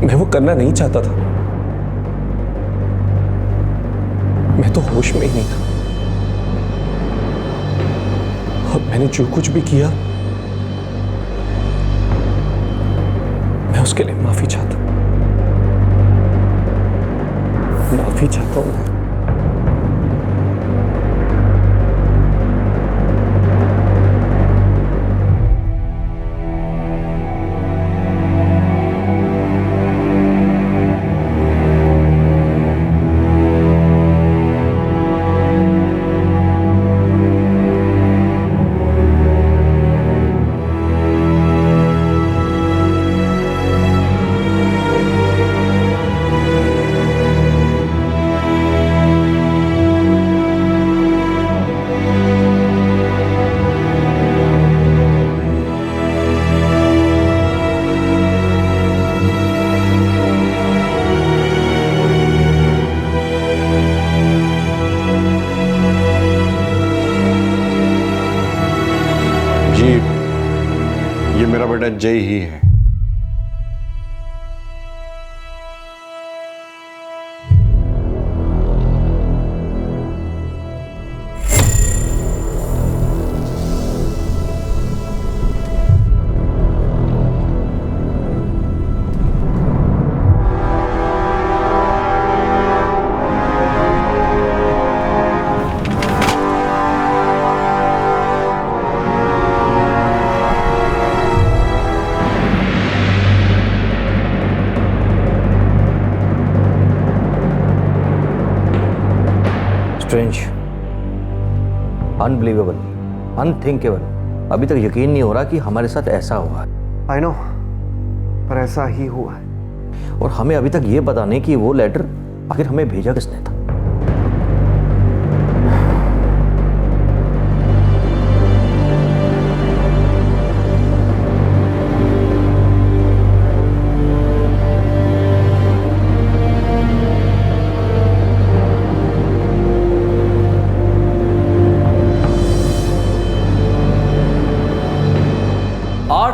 मैं वो करना नहीं चाहता था। मैं तो होश में ही नहीं था। और मैंने जो कुछ भी किया मैं उसके लिए माफी चाहता हूं। माफी चाहता हूं मैं। जय ही है। Strange, unbelievable, unthinkable. अभी तक यकीन नहीं हो रहा कि हमारे साथ ऐसा हुआ है। आई नो, पर ऐसा ही हुआ है। और हमें अभी तक ये पता नहीं कि वो लेटर आखिर हमें भेजा किसने था।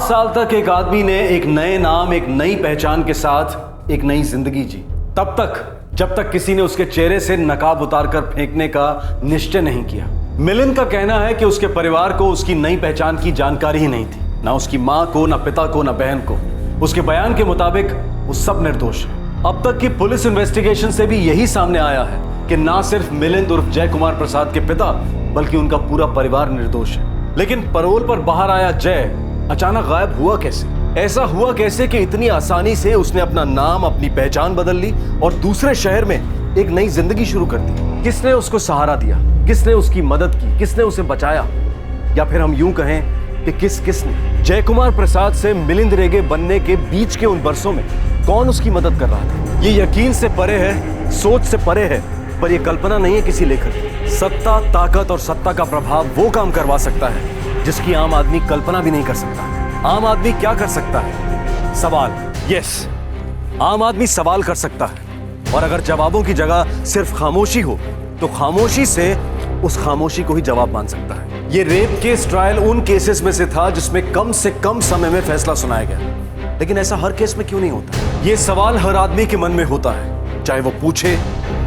साल तक एक आदमी ने एक नए नाम, एक नई पहचान के साथ एक नई जिंदगी जी, तब तक जब तक किसी ने उसके चेहरे से नकाब उतारकर फेंकने का निश्चय नहीं किया। मिलिंद का कहना है कि उसके परिवार को उसकी नई पहचान की जानकारी ही नहीं थी, ना उसकी मां को, ना पिता को, ना बहन को। उसके बयान के मुताबिक वो सब निर्दोष है। अब तक की पुलिस इन्वेस्टिगेशन से भी यही सामने आया है कि ना सिर्फ मिलिंद उर्फ जय कुमार प्रसाद के पिता बल्कि उनका पूरा परिवार निर्दोष है। लेकिन पैरोल पर बाहर आया जय अचानक गायब हुआ कैसे? ऐसा हुआ कैसे कि इतनी आसानी से उसने अपना नाम, अपनी पहचान बदल ली और दूसरे शहर में एक नई जिंदगी शुरू कर दी। किसने उसको सहारा दिया, किसने उसकी मदद की, किसने उसे बचाया, या फिर हम यूं कहें कि किसने जय कुमार प्रसाद से मिलिंद रेगे बनने के बीच के उन बरसों में कौन उसकी मदद कर रहा था? ये यकीन से परे है, सोच से परे है, पर यह कल्पना नहीं है किसी लेखक की। सत्ता, ताकत और सत्ता का प्रभाव वो काम करवा सकता है जिसकी आम आदमी कल्पना भी नहीं कर सकता। आम आदमी क्या कर सकता है? सवाल। यस, आम आदमी सवाल कर सकता है, और अगर जवाबों की जगह सिर्फ खामोशी हो तो खामोशी से उस खामोशी को ही जवाब मान सकता है। ये रेप केस ट्रायल उन केसेस में से था जिसमें कम से कम समय में फैसला सुनाया गया, लेकिन ऐसा हर केस में क्यों नहीं होता? ये सवाल हर आदमी के मन में होता है, चाहे वो पूछे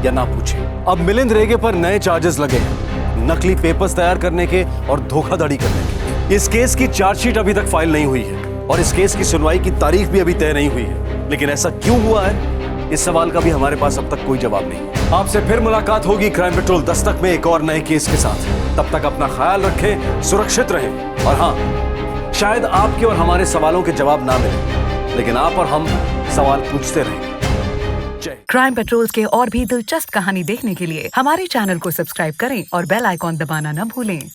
या ना पूछे। अब मिलिंद रेगे पर नए चार्जेस लगे हैं, नकली पेपर्स तैयार करने के और धोखाधड़ी करने के। इस केस की चार्जशीट अभी तक फाइल नहीं हुई है और इस केस की सुनवाई की तारीख भी अभी तय नहीं हुई है, लेकिन ऐसा क्यों हुआ है, इस सवाल का भी हमारे पास अब तक कोई जवाब नहीं। आपसे फिर मुलाकात होगी क्राइम पेट्रोल दस्तक में एक और नए केस के साथ। तब तक अपना ख्याल रखें, सुरक्षित रहें, और हाँ, शायद आपके और हमारे सवालों के जवाब ना मिले, लेकिन आप और हम सवाल पूछते रहेंगे। क्राइम पेट्रोल के और भी दिलचस्प कहानी देखने के लिए हमारे चैनल को सब्सक्राइब करें और बेल आइकॉन दबाना न भूलें।